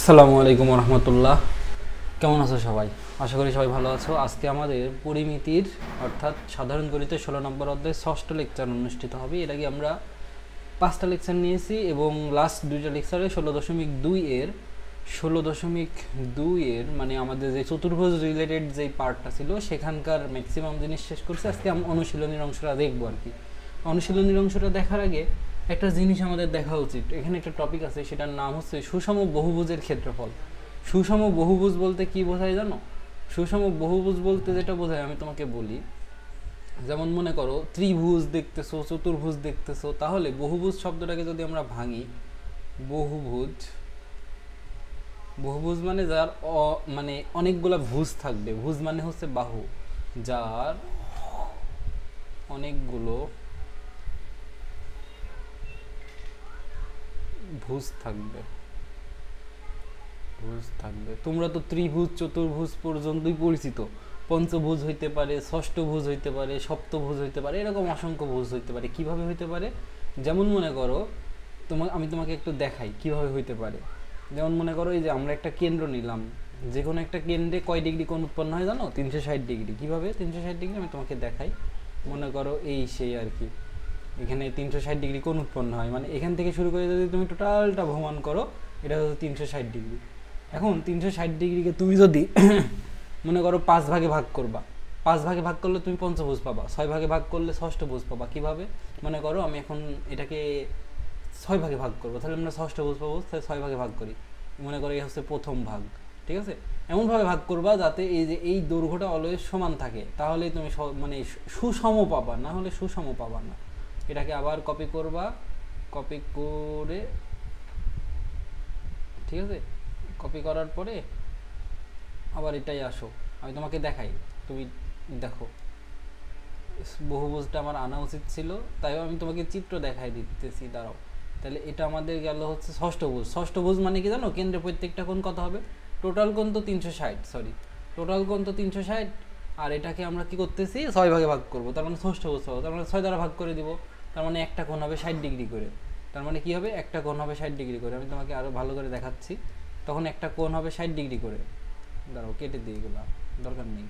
আসসালামু আলাইকুম রহমতুল্লাহ। কেমন আছো সবাই? আশা করি সবাই ভালো আছো। আজকে আমাদের পরিমিতির অর্থাৎ সাধারণ গণিতের 16 নম্বর অধ্যায় 6ষ্ঠ লেকচার অনুষ্ঠিত হবে। এর আগে আমরা 5টা লেকচার নিয়েছি এবং লাস্ট 2টা লেকচারে 16.2 এর মানে আমাদের যে চতুর্ভুজ রিলেটেড যেই পার্টটা ছিল সেখানকার ম্যাক্সিমাম জিনিস শেষ করছি। আজকে আমরা অনুশীলনীর অংশটা দেখবো আর কি। অনুশীলনীর অংশটা দেখার আগে একটা জিনিস আমাদের দেখা উচিত। এখানে একটা টপিক আছে, সেটার নাম হচ্ছে সুষম বহুভুজের ক্ষেত্রফল। সুষম বহুভুজ বলতে কি বোঝায় জানো? সুষম বহুভুজ বলতে যেটা বোঝায় আমি তোমাকে বলি। যেমন মনে করো ত্রিভুজ দেখতেছো, চতুর্ভুজ দেখতেছো, তাহলে বহুভুজ শব্দটাকে যদি আমরা ভাঙি, বহুভুজ বহুভুজ মানে যার মানে অনেকগুলা ভুজ থাকবে। ভুজ মানে হচ্ছে বাহু, যার অনেকগুলো ভুজ থাকবে। তোমরা তো ত্রিভুজ চতুর্ভুজ পর্যন্তই পরিচিত। পঞ্চভুজ হইতে পারে, ষষ্ঠভুজ হইতে পারে, সপ্তভুজ হইতে পারে, এরকম অসংখ্য ভুজ হইতে পারে। কিভাবে হইতে পারে? যেমন মনে করো আমি তোমাকে একটু দেখাই কিভাবে হইতে পারে। যেমন মনে করো এই যে আমরা একটা কেন্দ্র নিলাম, যে কোনো একটা কেন্দ্রে কয় ডিগ্রি কোণ উৎপন্ন হয় জানো? 360 ডিগ্রি। কিভাবে 360 ডিগ্রি আমি তোমাকে দেখাই। মনে করো এই সেই আর কি, এখানে 360 ডিগ্রি কোণ উৎপন্ন হয়, মানে এখান থেকে শুরু করে যদি তুমি টোটালটা ভ্রমণ করো, এটা হচ্ছে 360 ডিগ্রি। এখন 360 ডিগ্রিকে তুমি যদি মনে করো 5 ভাগে ভাগ করবা, 5 ভাগে ভাগ করলে তুমি পঞ্চভুজ পাবা, 6 ভাগে ভাগ করলে ষষ্ঠভুজ পাবা। কিভাবে? মনে করো আমি এখন এটাকে 6 ভাগে ভাগ করবো, তাহলে আমরা ষষ্ঠভুজ পাবো, তাহলে 6 ভাগে ভাগ করি। মনে করো এই হচ্ছে প্রথম ভাগ, ঠিক আছে? এমনভাবে ভাগ করবা যাতে এই যে এই দৈর্ঘ্যটা অলওয়েজ সমান থাকে, তাহলেই তুমি মানে সুষম পাবা, না হলে সুষম পাবা না। এটাকে আবার কপি করবা, কপি করে, ঠিক আছে? কপি করার পরে আবার এটাই আসো, আমি তোমাকে দেখাই, তুমি দেখো। বহুভুজটা আমার আনা উচিত ছিল, তাই আমি তোমাকে চিত্র দেখাই দিতেছি, দাঁড়াও। তাহলে এটা আমাদের গেল হচ্ছে ষষ্ঠভুজ। ষষ্ঠভুজ মানে কি জানো? কেন্দ্রে প্রত্যেকটা কোণ কত হবে? টোটাল কোণ তো 360, আর এটাকে আমরা কি করতেছি 6 ভাগে ভাগ করব, তার মানে ষষ্ঠভুজ পাবো। তার মানে 6 দ্বারা ভাগ করে দিব, তার মানে একটা কোণ হবে 60 ডিগ্রি করে। তার মানে কি হবে? একটা কোণ হবে 60 ডিগ্রি করে। আমি তোমাকে আরো ভালো করে দেখাচ্ছি। তখন একটা কোণ হবে 60 ডিগ্রি করে। দাঁড়াও, কেটে দিয়ে এগুলা, দরকার নেই।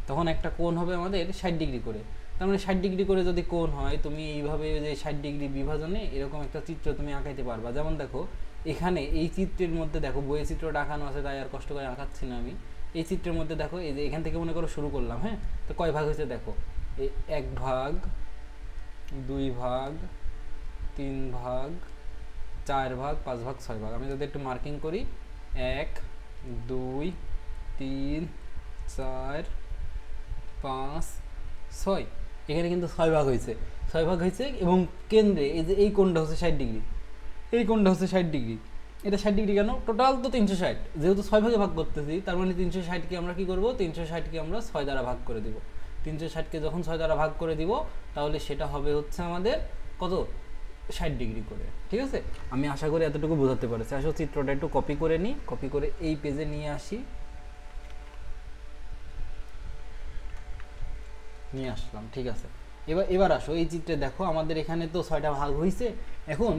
তখন একটা কোণ হবে আমাদের 60 ডিগ্রি করে। তার মানে 60 ডিগ্রি করে যদি কোণ হয়, তুমি এইভাবে যে 60 ডিগ্রি বিভাজনে এরকম একটা চিত্র তুমি আঁকাইতে পারবা। যেমন দেখো এখানে এই চিত্রের মধ্যে দেখো, বইয়ের চিত্রটা আঁকানো আছে তাই আর কষ্ট করে আঁকাচ্ছি না আমি। এই চিত্রের মধ্যে দেখো, এই যে এখান থেকে মনে করো শুরু করলাম, হ্যাঁ? তো কয় ভাগ হয়েছে দেখো, এই 1 ভাগ, 2 ভাগ, 3 ভাগ, 4 ভাগ, 5 ভাগ, 6 ভাগ। আমি যদি একটু মার্কিং করি, 1 2 3 4 5 6, এখানে কিন্তু 6 ভাগ হয়েছে, 6 ভাগ হয়েছে। এবং কেন্দ্রে এই যে এই কোণটা হচ্ছে 60 ডিগ্রি, এই কোণটা হচ্ছে 60 ডিগ্রি। এটা 60 ডিগ্রি কেন? টোটাল তো 360, যেহেতু 6 ভাগে ভাগ করতেছি, তার মানে 360কে আমরা কি করব? 360কে আমরা 6 দ্বারা ভাগ করে দিব। 360কে যখন 6 দ্বারা ভাগ করে দিব, তাহলে সেটা হবে হচ্ছে আমাদের কত? 60 ডিগ্রি করে, ঠিক আছে? আমি আশা করি এতটুকু বোঝাতে পারছি। আসলে চিত্রটা একটু কপি করে নিই, কপি করে এই পেজে নিয়ে আসি, নিয়ে আসলাম, ঠিক আছে? এবার আসো এই চিত্রে দেখো, আমাদের এখানে তো 6টা ভাগ হয়েছে। এখন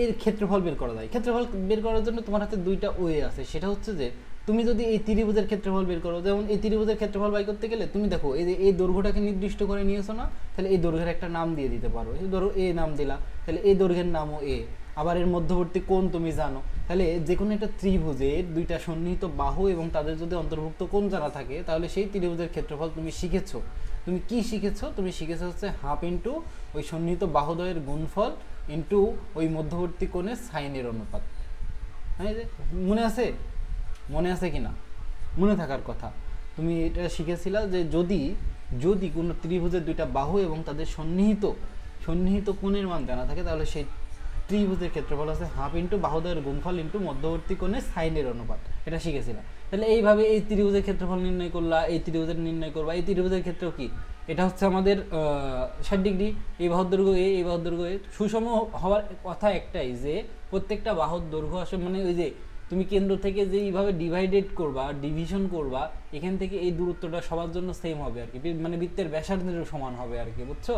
এর ক্ষেত্রফল বের করা যায়। ক্ষেত্রফল বের করার জন্য তোমার হাতে 2টা ওয়ে আছে। সেটা হচ্ছে যে তুমি যদি এই ত্রিভুজের ক্ষেত্রফল বের করো, যেমন এই ত্রিভুজের ক্ষেত্রফল বাই করতে গেলে তুমি দেখো এই যে এই দৈর্ঘ্যটাকে নির্দিষ্ট করে নিয়েছো না, তাহলে এই দৈর্ঘ্যের একটা নাম দিয়ে দিতে পারো। ধরো এ নাম দিলা, তাহলে এই দৈর্ঘ্যের নামও এ। আবার এর মধ্যবর্তী কোণ তুমি জানো, তাহলে যে কোনো একটা ত্রিভুজের 2টা সন্নিহিত বাহু এবং তাদের যদি অন্তর্ভুক্ত কোণ জানা থাকে, তাহলে সেই ত্রিভুজের ক্ষেত্রফল তুমি শিখেছো। তুমি কি শিখেছো? তুমি শিখেছো হচ্ছে হাফ ইন্টু ওই সন্নিহিত বাহুদ্বয়ের গুণফল ইন্টু ওই মধ্যবর্তী কোণের সাইনের অনুপাত। হ্যাঁ, মনে আছে? মনে আছে কি না? মনে থাকার কথা। তুমি এটা শিখেছিলা যে যদি কোনো ত্রিভুজের 2টা বাহু এবং তাদের সন্নিহিত কোণের মান জানা থাকে, তাহলে সেই ত্রিভুজের ক্ষেত্রফল আছে হাফ ইন্টু বাহুদ্বয়ের গুণফল ইন্টু মধ্যবর্তী কোণের সাইনের অনুপাত। এটা শিখেছিলাম। তাহলে এইভাবে এই ত্রিভুজের ক্ষেত্রফল নির্ণয় করলা, এই ত্রিভুজের নির্ণয় করবা। এই ত্রিভুজের ক্ষেত্রেও কি এটা হচ্ছে আমাদের 60 ডিগ্রি, এই বাহুর দৈর্ঘ্য এ, এই বাহুর দৈর্ঘ্য এ। সুষম হওয়ার কথা একটাই, যে প্রত্যেকটা বাহুর দৈর্ঘ্য আসে, মানে ওই যে তুমি কেন্দ্র থেকে যে এইভাবে ডিভাইডেড করবা, ডিভিশন করবা, এখান থেকে এই দূরত্বটা সবার জন্য সেম হবে আর কি, মানে বৃত্তের ব্যাসার্ধের সমান হবে আর কি, বুঝছো?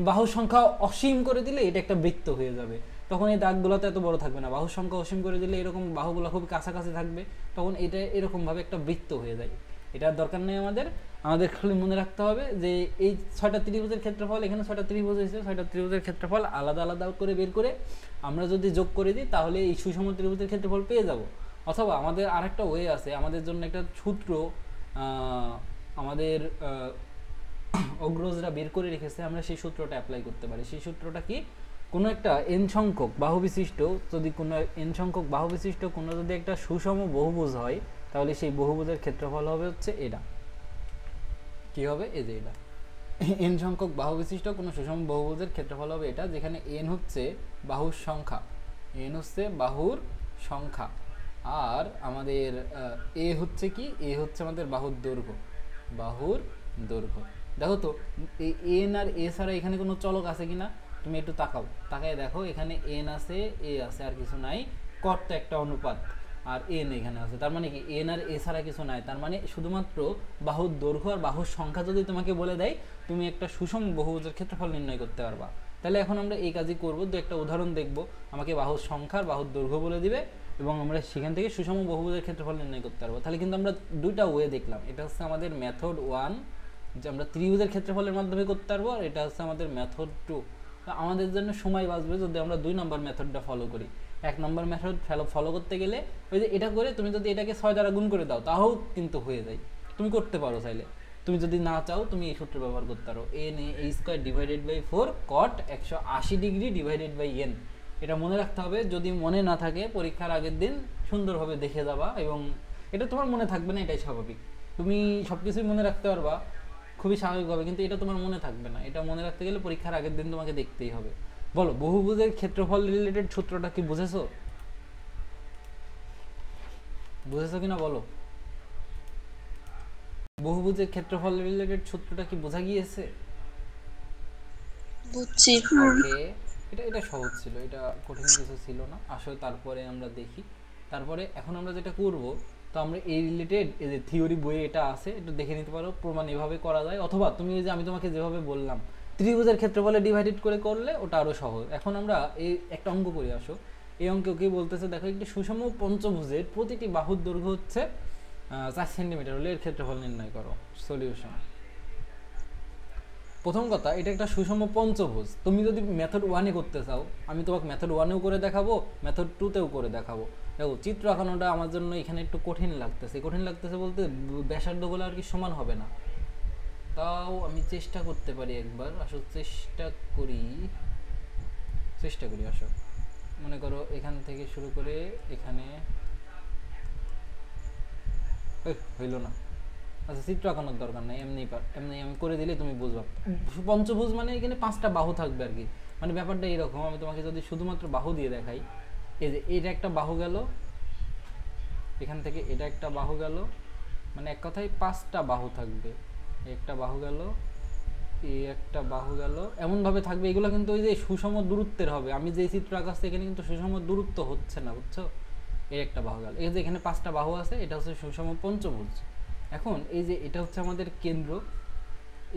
বাহুর সংখ্যা অসীম করে দিলে এটা একটা বৃত্ত হয়ে যাবে। তখন এই দাগগুলো তো এত বড় থাকবে না, বাহুর সংখ্যা অসীম করে দিলে এরকম বাহুগুলো খুব কাছাকাছি থাকবে, তখন এটা এরকমভাবে একটা বৃত্ত হয়ে যায়। এটার দরকার নেই আমাদের, আমাদের খালি মনে রাখতে হবে যে এই 6টা ত্রিভুজের ক্ষেত্রফল, এখানে 6টা ত্রিভুজ হয়েছে, 6টা ত্রিভুজের ক্ষেত্রফল আলাদা আলাদা করে বের করে আমরা যদি যোগ করে দিই তাহলে এই সুষম ত্রিভুজের ক্ষেত্রফল পেয়ে যাব। অথবা আমাদের আরেকটা ওয়ে আছে, আমাদের জন্য একটা সূত্র আমাদের অগ্রজরা বের করে রেখেছে, আমরা সেই সূত্রটা অ্যাপ্লাই করতে পারি। সেই সূত্রটা কি, কোনো একটা n সংখ্যক বাহু বিশিষ্ট, যদি কোনো n সংখ্যক বাহু বিশিষ্ট কোনো যদি একটা সুষম বহুভুজ হয়, তাহলে সেই বহুভুজের ক্ষেত্রফল হবে হচ্ছে এটা। কি হবে, এই যে এটা n সংখ্যক বাহু বিশিষ্ট কোনো সুষম বহুভুজের ক্ষেত্রফল হবে এটা, যেখানে n হচ্ছে বাহুর সংখ্যা, n হচ্ছে বাহুর সংখ্যা, আর আমাদের a হচ্ছে কি, a হচ্ছে আমাদের বাহুর দৈর্ঘ্য, বাহুর দৈর্ঘ্য। দেখো তো এই n আর a ছাড়া এখানে কোনো চলক আছে কিনা, তুমি একটু তাকাও, তাকায় দেখো এখানে n আছে, a আছে, আর কিছু নাই, কট তো একটা অনুপাত, আর n এখানে আছে, তার মানে কি n আর a ছাড়া কিছু নাই, তার মানে শুধুমাত্র বাহুর দৈর্ঘ্য আর বাহুর সংখ্যা যদি তোমাকে বলে দেয়, তুমি একটা সুষম বহুভুজের ক্ষেত্রফল নির্ণয় করতে পারবা। তাহলে এখন আমরা এই কাজই করব, তো একটা উদাহরণ দেখব, আমাকে বাহুর সংখ্যা আর বাহুর দৈর্ঘ্য বলে দিবে এবং আমরা সেখান থেকে সুষম বহুভুজের ক্ষেত্রফল নির্ণয় করতে পারবো। তাহলে কিন্তু আমরা দুইটা ওয়ে দেখলাম, এটা হচ্ছে আমাদের মেথড 1, যে আমরা ত্রিভুজের ক্ষেত্রফলের মাধ্যমে করতে পারবো, আর এটা হচ্ছে আমাদের মেথড 2। আমাদের জন্য সময় বাঁচবে যদি আমরা 2 নম্বর মেথডটা ফলো করি। 1 নম্বর মেথড ফলো করতে গেলে ওই যে এটা করে তুমি যদি এটাকে 6 দ্বারা গুণ করে দাও তাও কিন্তু হয়ে যায়, তুমি করতে পারো চাইলে। তুমি যদি না চাও তুমি এই সূত্র ব্যবহার করতে পারো, n/a² divided by 4 cot 180 degree divided by n। এটা মনে রাখতে হবে, যদি মনে না থাকে পরীক্ষার আগের দিন সুন্দরভাবে দেখে যাবা, এবং এটা তোমার মনে থাকবে না, এটাই স্বাভাবিক। তুমি সব কিছুই মনে রাখতে পারবা খুবই স্বাভাবিকভাবে, কিন্তু এটা তোমার মনে থাকবে না, এটা মনে রাখতে গেলে পরীক্ষার আগের দিন তোমাকে দেখতেই হবে। বলো, বহুভুজের ক্ষেত্রফল রিলেটেড সূত্রটা কি বুঝেছো? বুঝেছো কিনা বলো? বহুভুজের ক্ষেত্রফল রিলেটেড সূত্রটা কি বোঝা গিয়েছে? বুঝছি। ওকে, এটা সহজ ছিল, এটা কঠিন কিছু ছিল না আসলে। তারপরে আমরা দেখি, তারপরে এখন আমরা যেটা করব, তো আমরা এই রিলেটেড এই যে থিওরি বইয়ে এটা আছে, এটা দেখে নিতে পারো, প্রমাণ এভাবে করা যায়, অথবা তুমি এই যে আমি তোমাকে যেভাবে বললাম ত্রিভুজের ক্ষেত্রফলে ডিভাইডেড করে করলে ওটা আরো সহজ। এখন আমরা এই একটা অঙ্ক করে আসো, এই অঙ্কে কি বলতেছে দেখো, একটি সুষম পঞ্চভুজের প্রতিটি বাহুর দৈর্ঘ্য হচ্ছে 4 সেন্টিমিটার হলে এর ক্ষেত্রফল নির্ণয় করো। সলিউশন, প্রথম কথা, এটা একটা সুষম পঞ্চভুজ। তুমি যদি মেথড 1-এ করতে চাও, আমি তোমাকে মেথড 1-এও করে দেখাবো, মেথড 2-তেও করে দেখাবো। দেখো, চিত্র আঁকানোটা আমার জন্য এখানে একটু কঠিন লাগতেছে বলতে ব্যাসার্ধগুলো আর কি সমান হবে না, তাও আমি চেষ্টা করতে পারি একবার, আসলে চেষ্টা করি আসো। মনে করো এখান থেকে শুরু করে এখানে, হইল না, আচ্ছা চিত্র আঁকানোর দরকার নাই, এমনি আমি করে দিলে তুমি বুঝবা। পঞ্চভুজ মানে এখানে 5টা বাহু থাকবে আর কি, মানে ব্যাপারটা এরকম। আমি তোমাকে যদি শুধুমাত্র বাহু দিয়ে দেখাই, এই যে এটা একটা বাহু গেল, এখান থেকে এটা একটা বাহু গেল, মানে এক কথায় 5টা বাহু থাকবে, একটা বাহু গেল, এই একটা বাহু গেল, এমন ভাবে থাকবে। এগুলো কিন্তু ওই যে সুষম দূরত্বের হবে, আমি যে চিত্র আঁকাচ্ছি এখানে কিন্তু সুষম দূরত্ব হচ্ছে না, বুঝছো? এই একটা বাহু গেল, এই যে এখানে 5টা বাহু আছে, এটা হচ্ছে সুষম পঞ্চভুজ। এখন এই যে এটা হচ্ছে আমাদের কেন্দ্র,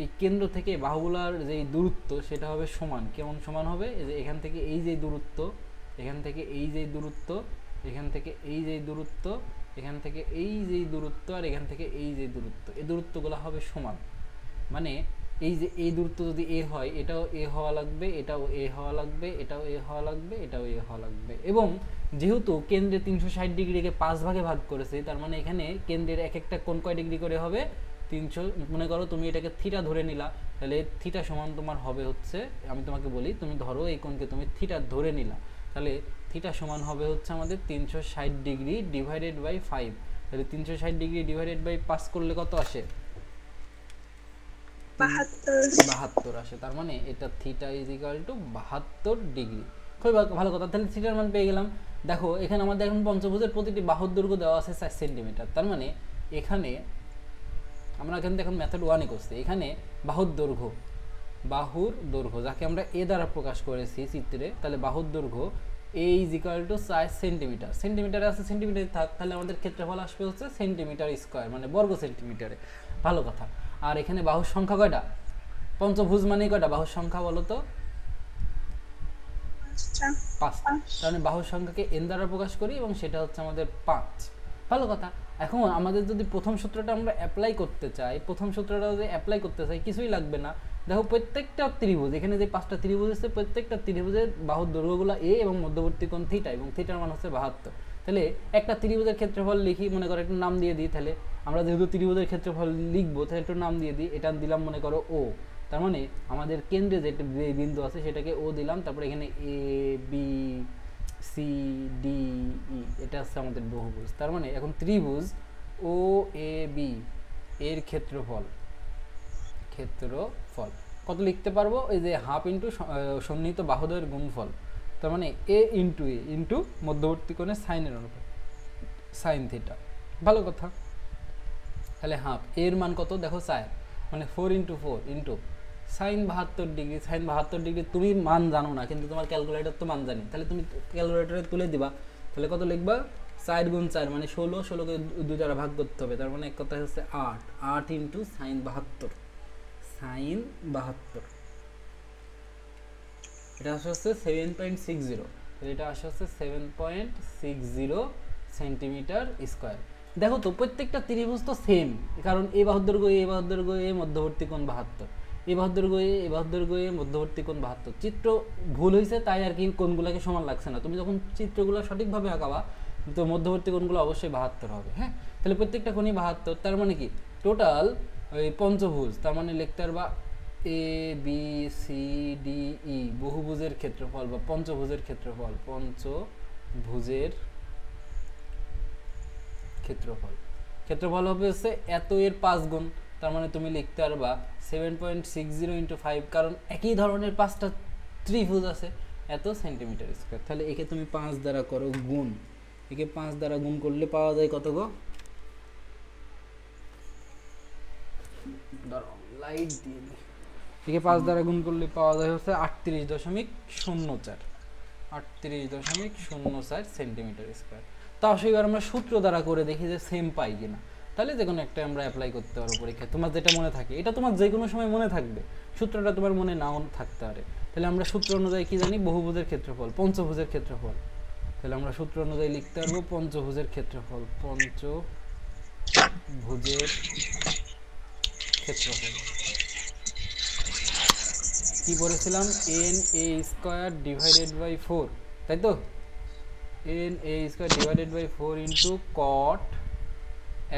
এই কেন্দ্র থেকে বাহুগুলার যে দূরত্ব সেটা হবে সমান। কেমন সমান হবে? এই যে এখান থেকে এই যে দূরত্ব, এখান থেকে এই যে দূরত্ব, এখান থেকে এই যে দূরত্ব, এখান থেকে এই যে দূরত্ব, আর এখান থেকে এই যে দূরত্ব, এই দূরত্বগুলো হবে সমান। মানে এই যে এই দূরত্ব যদি এ হয়, এটাও এ হওয়া লাগবে, এটাও এ হওয়া লাগবে, এটাও এ হওয়া লাগবে, এটাও এ হওয়া লাগবে। এবং যেহেতু কেন্দ্রে 360 ডিগ্রিকে 5 ভাগে ভাগ করেছে, তার মানে এখানে কেন্দ্রের এক একটা কোণ কয় ডিগ্রি করে হবে? 300। মনে করো তুমি এটাকে থিটা ধরে নিলা, তাহলে থিটা সমান তোমার হবে হচ্ছে, আমি তোমাকে বলি, তুমি ধরো এই কোণকে তুমি থিটা ধরে নিলা, তাহলে থিটা সমান হবে হচ্ছে আমাদের 360 ডিগ্রি ডিভাইডেড বাই 5। তাহলে 360 ডিগ্রি ডিভাইডেড বাই 5 করলে কত আসে? 72 আসে। তার মানে এটা theta is equal two 72 degree. খুবই ভালো কথা, তাহলে থিটার মান পেয়ে গেলাম। দেখো এখানে আমাদের এখন পঞ্চভুজের প্রতিটি বাহুর দৈর্ঘ্য দেওয়া আছে 4 সেন্টিমিটার, তার মানে এখানে আমরা কিন্তু এখন মেথড 1-এ করছি, এখানে বাহুর দৈর্ঘ্য যাকে আমরা এ দ্বারা প্রকাশ করেছি চিত্রে, তাহলে বাহুর দৈর্ঘ্য এ ইজ ইকুয়াল টু 4 সেন্টিমিটার। সেন্টিমিটারে আছে, সেন্টিমিটারে থাক, তাহলে আমাদের ক্ষেত্রফল আসবে হচ্ছে সেন্টিমিটার স্কয়ার, মানে বর্গ সেন্টিমিটারে। ভালো কথা। আর এখানে বাহুর সংখ্যা কয়টা? পঞ্চভুজ মানে কয়টা বাহুর সংখ্যা বলো তো? 5টা। 5টা। তার মানে বাহুর সংখ্যাকে n দ্বারা প্রকাশ করি এবং সেটা হচ্ছে আমাদের 5। ভালো কথা। এখন আমাদের যদি প্রথম সূত্রটা আমরা অ্যাপ্লাই করতে চাই, প্রথম সূত্রটা যদি অ্যাপ্লাই করতে চাই কিছুই লাগবে না। দেখো প্রত্যেকটা ত্রিভুজ, এখানে যে 5টা ত্রিভুজ আছে প্রত্যেকটা ত্রিভুজের বাহুর দৈর্ঘ্যগুলো a এবং মধ্যবর্তী কোণ থিটা, এবং থিটার মান হচ্ছে 72। তাহলে একটা ত্রিভুজের ক্ষেত্রফল লিখি, মনে করো একটু নাম দিয়ে দিই। তাহলে আমরা যেহেতু ত্রিভুজের ক্ষেত্রফল লিখবো তাহলে একটু নাম দিয়ে দিই। এটা দিলাম মনে করো ও। তার মানে আমাদের কেন্দ্রে যে বিন্দু আছে সেটাকে ও দিলাম। তারপরে এখানে A B C D E, এটা হচ্ছে আমাদের বহুভুজ। তার মানে এখন ত্রিভুজ ও এ বি এর ক্ষেত্রফল কত লিখতে পারবো? এই যে হাফ ইন্টু সন্নিহিত বাহুদ্বয়ের গুণফল। তার মানে এ ইন্টু মধ্যবর্তী কোণের সাইনের অনুপাত, সাইন থিটা। ভালো কথা। তাহলে হাফ এর মান কত দেখো 4, মানে 4 into 4 into sine 72 degree. Sine 72 degree তুমি মান জানো না, কিন্তু তোমার ক্যালকুলেটর তো মান জানি। তাহলে তুমি ক্যালকুলেটরে তুলে দিবা। তাহলে কত লিখবা? 4 গুণ 4 মানে 16, 16কে 2 দ্বারা ভাগ করতে হবে। তার মানে এক কথা হচ্ছে 8, 8 ইন্টু সাইন 72, সাইন 72। এটা আসে হচ্ছে 7.60। তাহলে এটা আসে হচ্ছে 7.60 সেন্টিমিটার স্কোয়ার। দেখো তো প্রত্যেকটা ত্রিভুজ তো সেম, কারণ এ বাহুর দৈর্ঘ্য এ বাহুর দৈর্ঘ্য এ, মধ্যবর্তী কোণ 72, এ বাহুর দৈর্ঘ্য এ বাহুর দৈর্ঘ্য এ, মধ্যবর্তী কোণ 72। চিত্র ভুল হয়েছে তাই আর কি কোণগুলোকে সমান লাগছে না। তুমি যখন চিত্রগুলো সঠিকভাবে আঁকাবা তো মধ্যবর্তী কোণগুলো অবশ্যই 72 হবে। হ্যাঁ, তাহলে প্রত্যেকটা কোণই 72। তার মানে কি টোটাল ওই পঞ্চভুজ, তার মানে লিখতে পারবা A B C D E বহুভুজের ক্ষেত্রফল বা পঞ্চভুজের ক্ষেত্রফল, পঞ্চভুজের ক্ষেত্রফল হবে হচ্ছে এত এর 5 গুণ। তার মানে তুমি লিখতে পারবা 7.60 ইন্টু 5, কারণ একই ধরনের 5টা ত্রিভুজ আছে, এত সেন্টিমিটার স্কোয়ার। তাহলে একে তুমি 5 দ্বারা করো গুণ, একে 5 দ্বারা গুণ করলে পাওয়া যায় কত গো? লাইট দিয়ে দিই। একে 5 দ্বারা গুণ করলে পাওয়া যায় হচ্ছে 38.04, 38.04 সেন্টিমিটার স্কোয়ার। তা আসলে এবার আমরা সূত্র দ্বারা করে দেখি যে সেম পাই কিনা। তাহলে যে কোনো একটা আমরা অ্যাপ্লাই করতে পারবো পরীক্ষায়, তোমার যেটা মনে থাকে। এটা তোমার যে কোনো সময় মনে থাকবে, সূত্রটা তোমার মনে নাও থাকতে পারে। তাহলে আমরা সূত্র অনুযায়ী কি জানি? বহুভুজের ক্ষেত্রফল, পঞ্চভুজের ক্ষেত্রফল। তাহলে আমরা সূত্র অনুযায়ী লিখতে পারবো পঞ্চভুজের ক্ষেত্রফল, পঞ্চভুজের ক্ষেত্রফল কি বলেছিলাম? N a square divided by 4, তাই তো? N a square divided by 4 into cot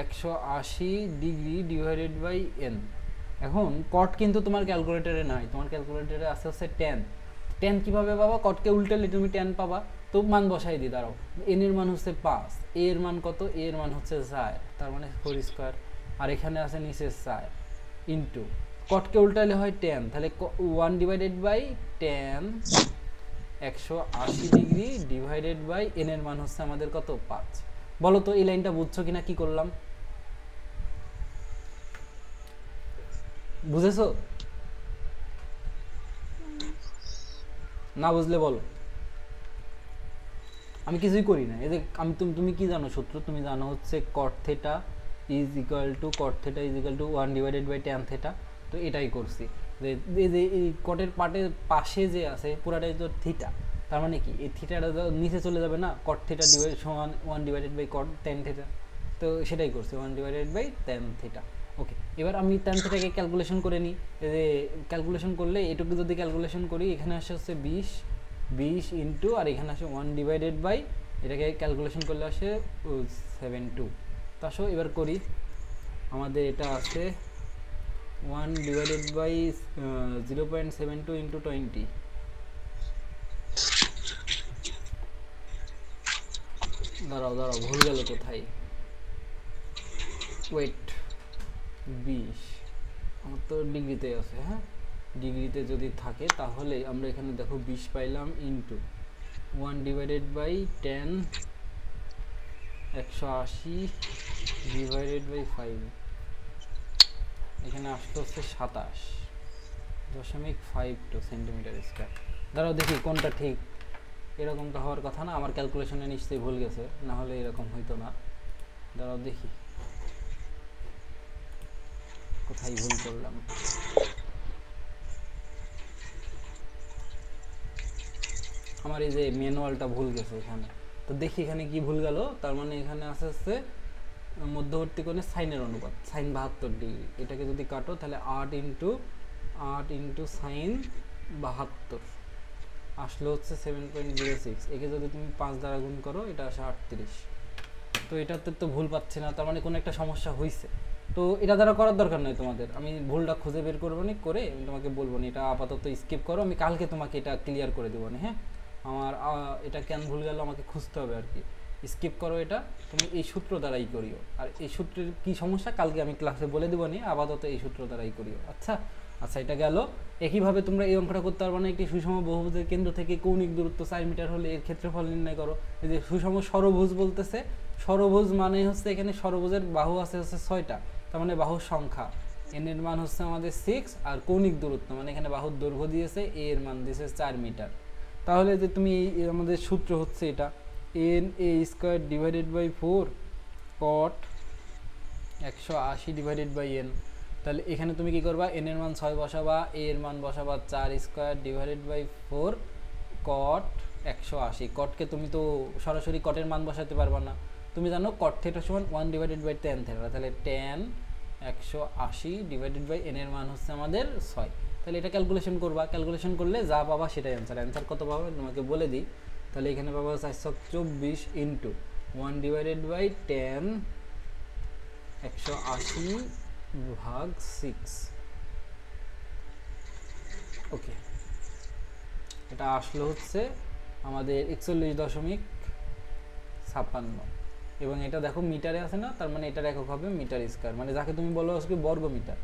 180 degree divided by n. এখন কট কিন্তু তোমার ক্যালকুলেটরে নাই, তোমার ক্যালকুলেটরে আছে হচ্ছে ট্যান। ট্যান কীভাবে পাবা? কটকে উল্টালে তুমি ট্যান পাবা। তো মান বসাই দিই, দাঁড়াও। এন এর মান হচ্ছে 5, এ এর মান কত? এ এর মান হচ্ছে 4, তার মানে 4 স্কোয়ার। আর এখানে আছে নিচে 4 ইন্টু কটকে উল্টালে হয় ট্যান, তাহলে 1 divided by tan 180 degree divided by n এর মান হচ্ছে আমাদের কত? 5। বলো তো এই লাইনটা বুঝছো কিনা? কি করলাম? বুঝেছো? না বুঝলে বলো। আমি কিছুই করি না। এই যে তুমি কি জানো সূত্র? তুমি জানো হচ্ছে cot theta is equal to to 1 divided by tan theta. তো এটাই করছি, যে এই যে এই কটের পাশে যে আছে পুরাটাই তো থিটা। তার মানে কি এই থিটাটা নিচে চলে যাবে না? cot থিটা সমান 1 divided by cot tan theta. তো সেটাই করছি, 1 divided by tan theta. Okay, এবার আমি tan থিটাকে ক্যালকুলেশন করে নিই। এই যে ক্যালকুলেশন করলে এটুকু যদি ক্যালকুলেশন করি, এখানে আসে হচ্ছে 20 ইন্টু, আর এখানে আসে 1 ডিভাইডেড বাই, এটাকে ক্যালকুলেশন করলে আসে 72। তো আসো এবার করি। আমাদের এটা আছে 1 ডিভাইডেড বাই 0.72 ইন্টু 20। দাঁড়াও ভুল গেল কোথায়? ওয়েট, 20 আমার তো ডিগ্রিতে আছে। হ্যাঁ, ডিগ্রিতে যদি থাকে তাহলে আমরা এখানে দেখো 20 পাইলাম into 1 divided by 10 180 divided by 5, এখানে আসতে হচ্ছে 27.52 সেন্টিমিটার স্কোয়ার। দাঁড়াও দেখি কোনটা ঠিক। এরকম তো হওয়ার কথা না, আমার ক্যালকুলেশনে নিশ্চয়ই ভুল গেছে, না হলে এরকম হইতো না। দাঁড়াও দেখি কোথায় ভুল করলাম। আমার এই যে ম্যানুয়ালটা ভুল গেছে এখানে, তো দেখি এখানে কি ভুল গেল। তার মানে এখানে আসছে মধ্যবর্তী কোণে সাইনের অনুপাত, সাইন 72°। এটাকে যদি কাটো তাহলে 8 ইন্টু সাইন 72 আসলে হচ্ছে 7.06। একে যদি তুমি 5 দ্বারা গুণ করো এটা আসে 38। তো এটাতে তো ভুল পাচ্ছি না, তার মানে কোনো একটা সমস্যা হয়েছে। তো এটা দ্বারা করার দরকার নেই তোমাদের, আমি ভুলটা খুঁজে বের করবো নি, করে আমি তোমাকে বলবো না, এটা আপাতত স্কিপ করো, আমি কালকে তোমাকে এটা ক্লিয়ার করে দেবো না। হ্যাঁ, আমার এটা কেন ভুল গেল আমাকে খুঁজতে হবে আর কি। স্কিপ করো এটা, তুমি এই সূত্র দ্বারাই করিও। আর এই সূত্রের কি সমস্যা কালকে আমি ক্লাসে বলে দেবো নি, আপাতত এই সূত্র দ্বারাই করিও। আচ্ছা আচ্ছা, এটা গেল। একইভাবে তোমরা এই অঙ্কটা করতে পারবে না, একটি সুষম বহুভুজের কেন্দ্র থেকে কৌণিক দূরত্ব 4 মিটার হলে এর ক্ষেত্রফল নির্ণয় করো। এই যে সুষম ষড়ভুজ বলতেছে, ষড়ভুজ মানে হচ্ছে এখানে ষড়ভুজের বাহু আছে হচ্ছে 6টা, তার মানে বাহুর সংখ্যা, এন এর মান হচ্ছে আমাদের 6, আর কৌণিক দূরত্ব মানে এখানে বাহুর দৈর্ঘ্য দিয়েছে, এ এর মান দিয়েছে 4 মিটার। তাহলে যে তুমি আমাদের সূত্র হচ্ছে এটা n a square divided by 4 cot 180 divided by n. তাহলে এখানে তুমি কি করবা, এন এর মান 6 বসাবা, এ এর মান বসাবা 4 স্কোয়ার ডিভাইডেড বাই 4 কট 180। কটকে তুমি তো সরাসরি কটের মান বসাতে পারবা না, তুমি জানো কট থিটা সমান 1 ডিভাইডেড বাই tan থিটা, তাহলে tan 180 ডিভাইডেড বাই n এর মান হচ্ছে আমাদের 6। তাহলে এটা ক্যালকুলেশন করবা, ক্যালকুলেশন করলে যা পাবা সেটাই অ্যান্সার। অ্যান্সার কত পাবা তোমাকে বলে দিই, তাহলে এখানে পাবা 424 ইন্টু 1 ডিভাইডেড বাই tan 180 ভাগ 6। ওকে, এটা আসলে হচ্ছে আমাদের 41.56, এবং এটা দেখো মিটারে আছে না, তার মানে এটার একক হবে মিটার স্কয়ার, মানে যাকে তুমি বলো আজকে বর্গ মিটার,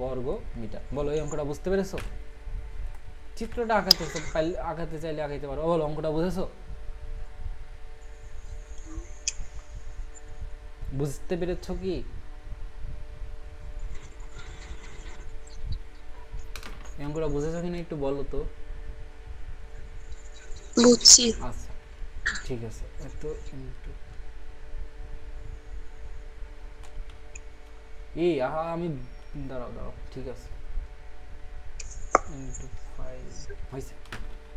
বর্গ মিটার। বলো এই অঙ্কটা বুঝতে পেরেছো? চিত্রটা আঁকাতে চাইলে আঁকাইতে পারো। বলো অঙ্কটা বুঝেছো? বুঝতে পেরেছো কি? এই অঙ্কটা বুঝেছো কিনা একটু বলো তো। বুঝছি। আচ্ছা ঠিক আছে, একটু এই আমি দাঁড়াও ঠিক আছে, ইন্টু 5 হয়েছে।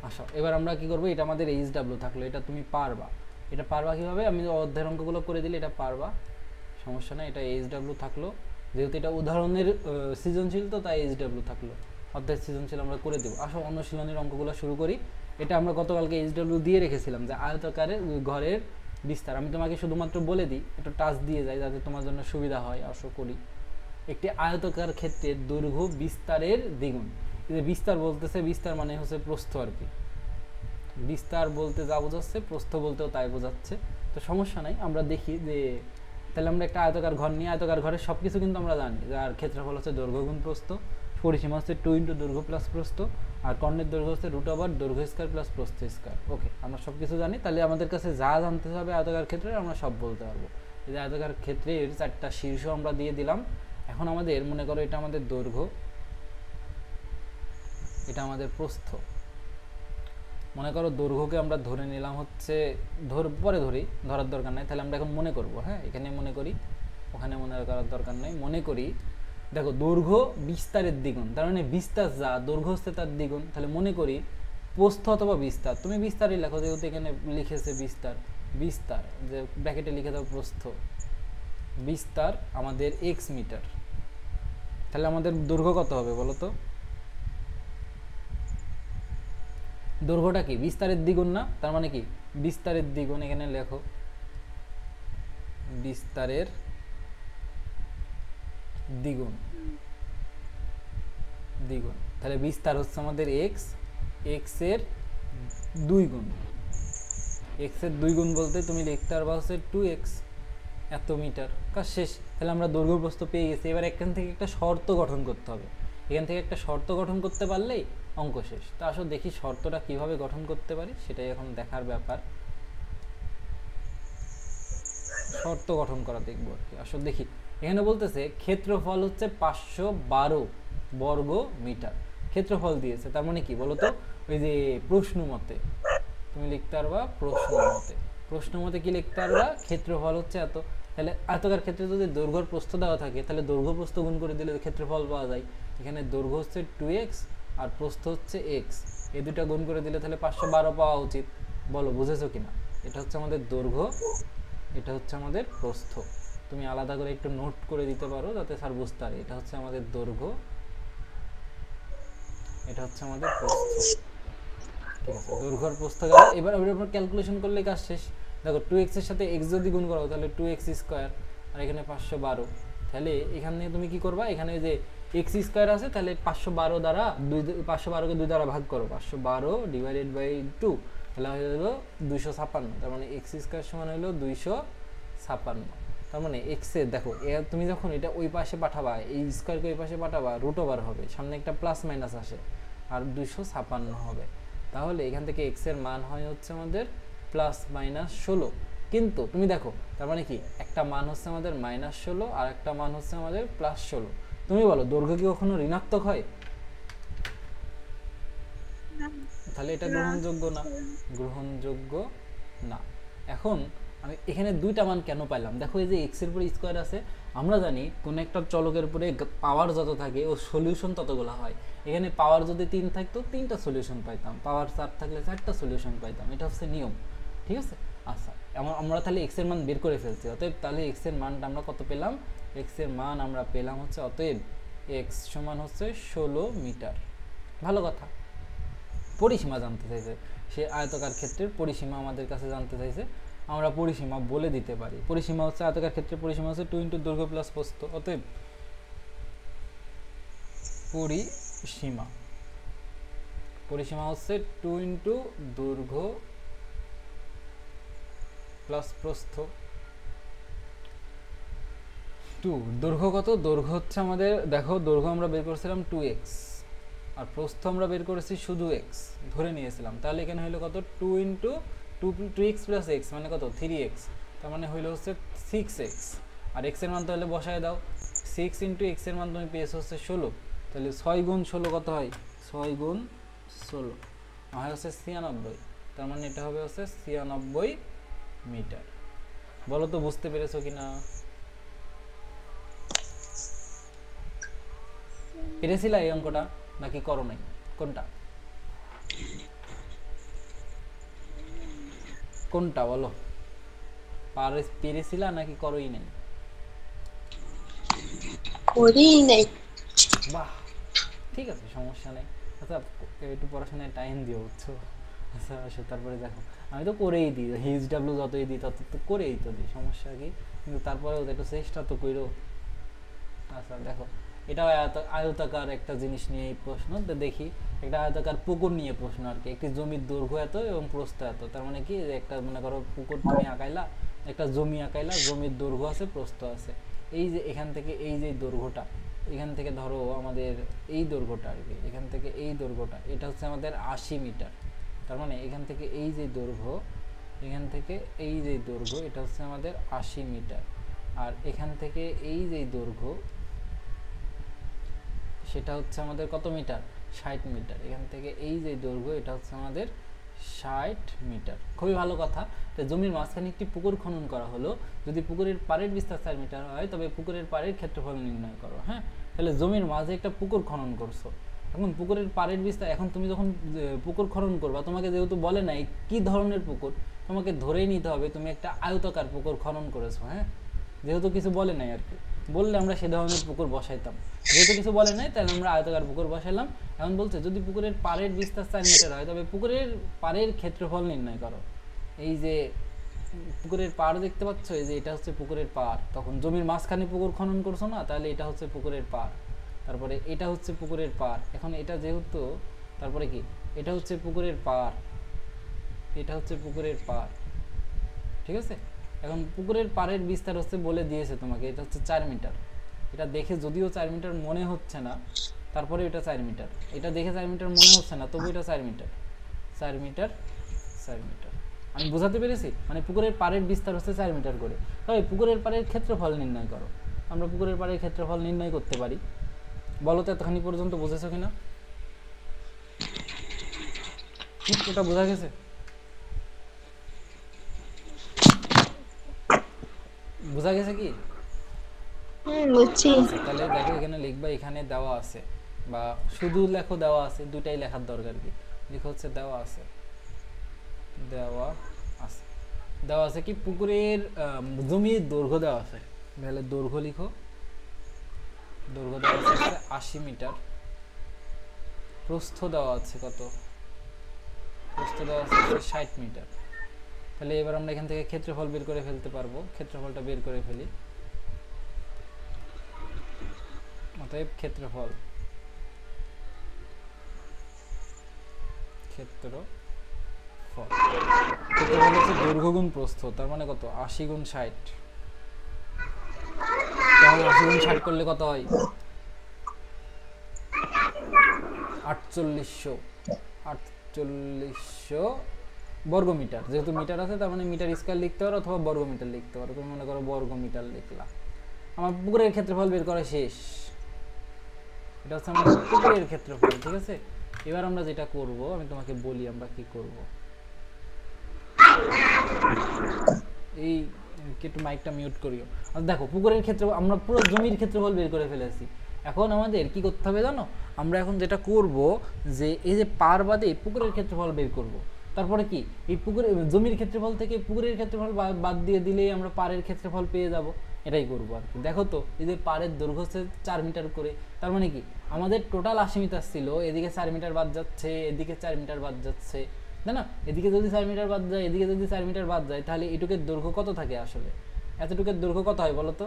আচ্ছা এবার আমরা কি করবো, এটা আমাদের এইচডাব্লিউ থাকলো, এটা তুমি পারবা। এটা পারবা কীভাবে, আমি অধ্যায়ের অঙ্কগুলো করে দিলে এটা পারবা, সমস্যা না। এটা এইচডাব্লিউ থাকলো, যেহেতু এটা উদাহরণের সৃজনশীল, তো তাই এইচডাব্লিউ থাকলো। অধ্যায়ের সৃজনশীল আমরা করে দেবো। আসো অনুশীলনের অঙ্কগুলো শুরু করি। এটা আমরা গতকালকে এইচডাব্লিউ দিয়ে রেখেছিলাম যে আয়তাকারের ঘরের বিস্তার। আমি তোমাকে শুধুমাত্র বলে দিই, একটু টাচ দিয়ে যাই যাতে তোমার জন্য সুবিধা হয়। আসো করি, একটি আয়তাকার ক্ষেত্রের দৈর্ঘ্য বিস্তারের দ্বিগুণ। এই যে বিস্তার বলতেছে, বিস্তার মানে হচ্ছে প্রস্থ আর কি। বিস্তার বলতে যা বোঝাচ্ছে, প্রস্থ বলতেও তাই বোঝাচ্ছে। তো সমস্যা নাই, আমরা দেখি যে তাহলে আমরা একটা আয়তাকার ঘর নিয়ে, আয়তাকার ঘরের সব কিছু কিন্তু আমরা জানি, যার ক্ষেত্রফল হচ্ছে দৈর্ঘ্য গুণ প্রস্থ, পরিসীমা হচ্ছে 2 ইন্টু দৈর্ঘ্য প্লাস প্রস্থ, আর কর্ণের দৈর্ঘ্য হচ্ছে রুট ওভার দৈর্ঘ্য স্কয়ার প্লাস প্রস্থ স্কয়ার। ওকে, আমরা সব কিছু জানি। তাহলে আমাদের কাছে যা জানতে হবে আয়তাকার ক্ষেত্রে আমরা সব বলতে পারবো। এই যে আয়তাকার ক্ষেত্রের 4টা শীর্ষ আমরা দিয়ে দিলাম। এখন আমাদের মনে করো এটা আমাদের দৈর্ঘ্য, এটা আমাদের প্রস্থ। মনে করো দৈর্ঘ্যকে আমরা ধরে নিলাম হচ্ছে, পরে ধরি, ধরার দরকার নাই। তাহলে আমরা এখন মনে করব, হ্যাঁ এখানে মনে করি, ওখানে মনে করার দরকার নেই। মনে করি দেখো দৈর্ঘ্য বিস্তারের দ্বিগুণ, তার মানে বিস্তার যা, দৈর্ঘ্য হচ্ছে তার দ্বিগুণ। তাহলে মনে করি প্রস্থ অথবা বিস্তার, তুমি বিস্তারই লেখো, যেহেতু এখানে লিখেছে বিস্তার, বিস্তার যে ব্র্যাকেটে লিখে দাও প্রস্থ, বিস্তার আমাদের x মিটার। তাহলে আমাদের দৈর্ঘ্য কত হবে বলো তো? দৈর্ঘ্যটা কি বিস্তারের দ্বিগুণ না, তার মানে কি বিস্তারের দ্বিগুণ, এখানে লেখো বিস্তারের দ্বিগুণ, দ্বিগুণ। তাহলে বিস্তার হচ্ছে আমাদের এক্স, এক্স এর 2 গুণ, এক্স এর 2 গুণ বলতে তুমি লিখতে পারবা হচ্ছে 2x, এত মিটার। কাজ শেষ। তাহলে আমরা দৈর্ঘ্য প্রস্থ পেয়ে গেছি। এবার এখান থেকে একটা শর্ত গঠন করতে হবে, এখান থেকে একটা শর্ত গঠন করতে পারলেই অঙ্ক শেষ। তা আসো দেখি শর্তটা কিভাবে গঠন করতে পারি, সেটাই এখন দেখার ব্যাপার। শর্ত গঠন করা দেখবো আর কি। আসো দেখি, এখানে বলতেছে ক্ষেত্রফল হচ্ছে 512 বর্গ মিটার। ক্ষেত্রফল দিয়েছে, তার মানে কি বলতো, ওই যে প্রশ্ন মতে তুমি লিখতে পারবা, প্রশ্ন মতে, প্রশ্ন মতে কি লিখতে পারবা, ক্ষেত্রফল হচ্ছে এত। তাহলে আয়তাকার ক্ষেত্রে যদি দৈর্ঘ্য প্রস্থ দেওয়া থাকে, তাহলে দৈর্ঘ্য প্রস্থ গুণ করে দিলে ক্ষেত্রফল পাওয়া যায়। এখানে দৈর্ঘ্য হচ্ছে 2x, আর প্রস্থ হচ্ছে এক্স, এই দুটা গুণ করে দিলে তাহলে 512 পাওয়া উচিত। বলো বুঝেছো কিনা? এটা হচ্ছে আমাদের দৈর্ঘ্য, এটা হচ্ছে আমাদের প্রস্থ। তুমি আলাদা করে একটু নোট করে দিতে পারো যাতে স্যার বুঝতে পারে। এটা হচ্ছে আমাদের দৈর্ঘ্য, এটা হচ্ছে আমাদের প্রস্থ। ঠিক আছে, দৈর্ঘ্য আর প্রস্থ গেল। এবার আমরা ক্যালকুলেশন করলে কাজ শেষ। দেখো 2x এর সাথে x যদি গুণ করো তাহলে 2x স্কয়ার, আর এখানে 512। তাহলে এখানে তুমি কি করবা, এখানে যে x স্কয়ার আছে তাহলে 512 দ্বারা 512 কে 2 দ্বারা ভাগ করো, 512 ডিভাইডেড বাই 2, তাহলে হয়ে গেল 256। তার মানে x স্কয়ার সমান হলো 256। তার মানে x এর দেখো তুমি যখন এটা ওই পাশে পাঠাবা, এই স্কয়ারকে ওই পাশে পাঠাবা, রুট ওভার হবে, সামনে একটা প্লাস মাইনাস আসে আর 256 হবে। তাহলে এখান থেকে x এর মান হয় হচ্ছে আমাদের প্লাস মাইনাস 16। কিন্তু তুমি দেখো তার মানে কি, একটা মান হচ্ছে আমাদের -16 আর একটা মান হচ্ছে আমাদের +16। তুমি বলো দৈর্ঘ্য কি কখনো ঋণাত্মক হয়? তাহলে এটা গ্রহণযোগ্য না, গ্রহণযোগ্য না। এখন আমি এখানে দুইটা মান কেন পাইলাম, দেখো এই যে x এর উপরে স্কয়ার আছে, আমরা জানি কোন একটা চলকের উপরে পাওয়ার যত থাকে ও সলিউশন ততগুলো হয়। এখানে পাওয়ার যদি 3 থাকতো 3টা সলিউশন পাইতাম, পাওয়ার 4 থাকলে 4টা সলিউশন পাইতাম, এটা হচ্ছে নিয়ম। ঠিক আছে, আচ্ছা আমরা তাহলে x এর মান বের করে ফেলছি। অতএব তাহলে x এর মানটা আমরা কত পেলাম, x এর মান আমরা পেলাম হচ্ছে, অতএব x সমান হচ্ছে 16 মিটার। ভালো কথা। পরিসীমা জানতে চাইছে সে, আয়তাকার ক্ষেত্রের পরিসীমা আমাদের কাছে জানতে চাইছে, আমরা পরিসীমা বলে দিতে পারি। পরিসীমা হচ্ছে আয়তাকার ক্ষেত্রের পরিসীমা হচ্ছে 2 * দৈর্ঘ্য প্লাস প্রস্থ। অতএব পরিসীমা, পরিসীমা হচ্ছে 2 * দৈর্ঘ্য প্লাস প্রস্থ। 2 দৈর্ঘ্য কত, দৈর্ঘ্য হচ্ছে আমাদের, দেখো দৈর্ঘ্য আমরা বের করেছিলাম 2x, আর প্রস্থ আমরা বের করেছি শুধু x ধরে নিয়েছিলাম। তাহলে এখানে হলো কত, 2x + x মানে কত 3x, তার মানে হইলো হচ্ছে 6x। আর x এর মান তাহলে বসায় দাও, 6 * x এর মান তুমি পেয়েছো হচ্ছে 16। তাহলে 6 × 16 কত হয়, 6 × 16 হয় হচ্ছে 96। তার মানে এটা হবে হচ্ছে 96 মিটার। বলো তো বুঝতে পেরেছো কিনা? পেরেছিলা এই অঙ্কটা নাকি করো নাই? কোনটা কোনটা বলো, পেরেছিলা নাকি করোই নাই? করি নাই। বাহ, ঠিক আছে, সমস্যা নেই। আচ্ছা একটু পড়াশোনায় টাইম দিও, বুঝছো? আচ্ছা আসো, তারপরে দেখো আমি তো করেই দিই, HW যতই দিই তত তো করেই তো দিই, সমস্যা কি? কিন্তু তারপরেও একটু চেষ্টা তো করো। আচ্ছা দেখো, এটা আয়তাকার একটা জিনিস নিয়ে এই প্রশ্ন, তো দেখি একটা আয়তাকার পুকুর নিয়ে প্রশ্ন আর কি। একটি জমির দৈর্ঘ্য এত এবং প্রস্থ এত, তার মানে কি, একটা মনে করো পুকুর তুমি আঁকাইলা, একটা জমি আঁকাইলা, জমির দৈর্ঘ্য আছে প্রস্থ আছে। এই যে এখান থেকে এই যে দৈর্ঘ্যটা, এখান থেকে ধরো আমাদের এই দৈর্ঘ্যটা আর কি, এখান থেকে এই দৈর্ঘ্যটা, এটা হচ্ছে আমাদের 80 মিটার। তার মানে এখান থেকে এই যে দৈর্ঘ্য, এখান থেকে এই যে দৈর্ঘ্য, এটা হচ্ছে আমাদের 80 মিটার। আর এখান থেকে এই যে দৈর্ঘ্য, সেটা হচ্ছে আমাদের কত মিটার, 60 মিটার। এখান থেকে এই যে দৈর্ঘ্য, এটা হচ্ছে আমাদের 60 মিটার। খুবই ভালো কথা। তো জমির মাঝখানে একটি পুকুর খনন করা হলো, যদি পুকুরের পাড়ের বিস্তার 4 মিটার হয় তবে পুকুরের পাড়ের ক্ষেত্রফল নির্ণয় করো। হ্যাঁ, তাহলে জমির মাঝে একটা পুকুর খনন করছো, এখন পুকুরের পাড়ের বিস্তার, এখন তুমি যখন পুকুর খনন করবা, তোমাকে যেহেতু বলে নাই কি ধরনের পুকুর, তোমাকে ধরেই নিতে হবে তুমি একটা আয়তাকার পুকুর খনন করেছো। হ্যাঁ, যেহেতু কিছু বলে নাই আর কি, বললে আমরা সে ধরনের পুকুর বসাইতাম, যেহেতু কিছু বলে নাই তাহলে আমরা আয়তাকার পুকুর বসাইলাম। এখন বলছে যদি পুকুরের পাড়ের বিস্তার 4 মিটার হয় তবে পুকুরের পাড়ের ক্ষেত্রফল নির্ণয় করো। এই যে পুকুরের পাড় দেখতে পাচ্ছ, এই যে এটা হচ্ছে পুকুরের পাড়, তখন জমির মাঝখানে পুকুর খনন করছো না, তাহলে এটা হচ্ছে পুকুরের পাড়। তারপরে এটা হচ্ছে পুকুরের পাড়, এখন এটা যেহেতু, তারপরে কি, এটা হচ্ছে পুকুরের পাড়, এটা হচ্ছে পুকুরের পাড়। ঠিক আছে, এখন পুকুরের পাড়ের বিস্তার হচ্ছে বলে দিয়েছে তোমাকে, এটা হচ্ছে 4 মিটার। এটা দেখে যদিও 4 মিটার মনে হচ্ছে না, তারপরে এটা 4 মিটার, এটা দেখে 4 মিটার মনে হচ্ছে না, তবু এটা 4 মিটার, 4 মিটার, 4 মিটার। আমি বোঝাতে পেরেছি? মানে পুকুরের পাড়ের বিস্তার হচ্ছে 4 মিটার করে। তবে পুকুরের পাড়ের ক্ষেত্রফল নির্ণয় করো, আমরা পুকুরের পাড়ের ক্ষেত্রফল নির্ণয় করতে পারি। বলো তো এতখানি পর্যন্ত বুঝেছো কিনা? ওটা বোঝা গেছে? বোঝা গেছে কি? বুঝছি। তাহলে দেখো এখানে লিখবা, এখানে দেওয়া আছে বা শুধু লেখো দেওয়া আছে, দুটাই লেখার দরকার কি, লেখো হচ্ছে দেওয়া আছে, দেওয়া আছে, দেওয়া আছে কি পুকুরের জমির দৈর্ঘ্য দেওয়া আছে, তাহলে দৈর্ঘ্য লিখো, দৈর্ঘ্য দেওয়া আছে 80 মিটার, প্রস্থ দেওয়া আছে কত, প্রস্থ দেওয়া আছে 60 মিটার। তাহলে এবার আমরা এখান থেকে ক্ষেত্রফল বের করে ফেলতে পারবো, ক্ষেত্রফলটা বের করে ফেলি। অতএব ক্ষেত্রফল, ক্ষেত্রফল ক্ষেত্রফল হচ্ছে দৈর্ঘ্য গুণ প্রস্থ, তার মানে কত 80 গুণ 60, তাহলে 80 গুণ 60 করলে কত হয় 4800 বর্গ মিটার, যেহেতু মিটার আছে তার মানে মিটার স্কয়ার লিখতে পারো অথবা বর্গ মিটার লিখতে পারো, তুমি মনে করো বর্গ মিটার লিখলা। আমার পুকুরের ক্ষেত্রফল বের করা শেষ, এটা হচ্ছে আমাদের পুকুরের ক্ষেত্রফল, ঠিক আছে। এবার আমরা যেটা করব আমি তোমাকে বলি আমরা কি করব, এই একটু মাইকটা মিউট করিও। আর দেখো পুকুরের ক্ষেত্রে আমরা পুরো জমির ক্ষেত্রফল বের করে ফেলেছি, এখন আমাদের কি করতে হবে জানো, আমরা এখন যেটা করব যে এই যে পার বাদে পুকুরের ক্ষেত্রফল বের করব। তারপরে কি এই পুকুরের জমির ক্ষেত্রফল থেকে পুকুরের ক্ষেত্রফল বাদ দিয়ে দিলেই আমরা পাড়ের ক্ষেত্রফল পেয়ে যাব, এটাই করবো আর কি। দেখো তো এই যে পাড়ের দৈর্ঘ্য হচ্ছে 4 মিটার করে, তার মানে কি আমাদের টোটাল 80 মিটার ছিল, এদিকে 4 মিটার বাদ যাচ্ছে, এদিকে 4 মিটার বাদ যাচ্ছে, তাই না, এদিকে যদি 4 মিটার বাদ যায়, এদিকে যদি 4 মিটার বাদ যায়, তাহলে এটুকের দৈর্ঘ্য কত থাকে আসলে, এতটুকের দৈর্ঘ্য কত হয় বলো তো,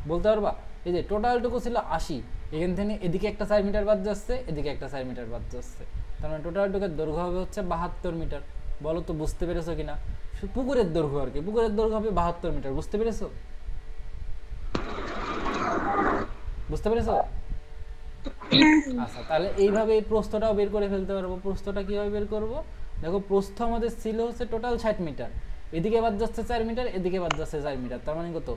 বলতে পারবা? এই যে টোটালটুকু ছিল 80, এখান থেকে এদিকে একটা 4 মিটার বাদ যাচ্ছে, এদিকে একটা 4 মিটার বাদ যাচ্ছে, তার মানে টোটালটুকের দৈর্ঘ্য হবে হচ্ছে 72 মিটার। বলো তো বুঝতে পেরেছো কিনা? পুকুরের দৈর্ঘ্য আর কি, পুকুরের দৈর্ঘ্য হবে 72 মিটার, বুঝতে পেরেছো? বুঝতে পেরেছো? আচ্ছা, তাহলে এইভাবে এই প্রস্থটাও বের করে ফেলতে পারবো। প্রস্থটা কিভাবে বের করব? দেখো প্রস্থ আমাদের ছিল হচ্ছে টোটাল 60 মিটার, এদিকে বাদ যাচ্ছে 4 মিটার, এদিকে বাদ যাচ্ছে 4 মিটার, তার মানে কত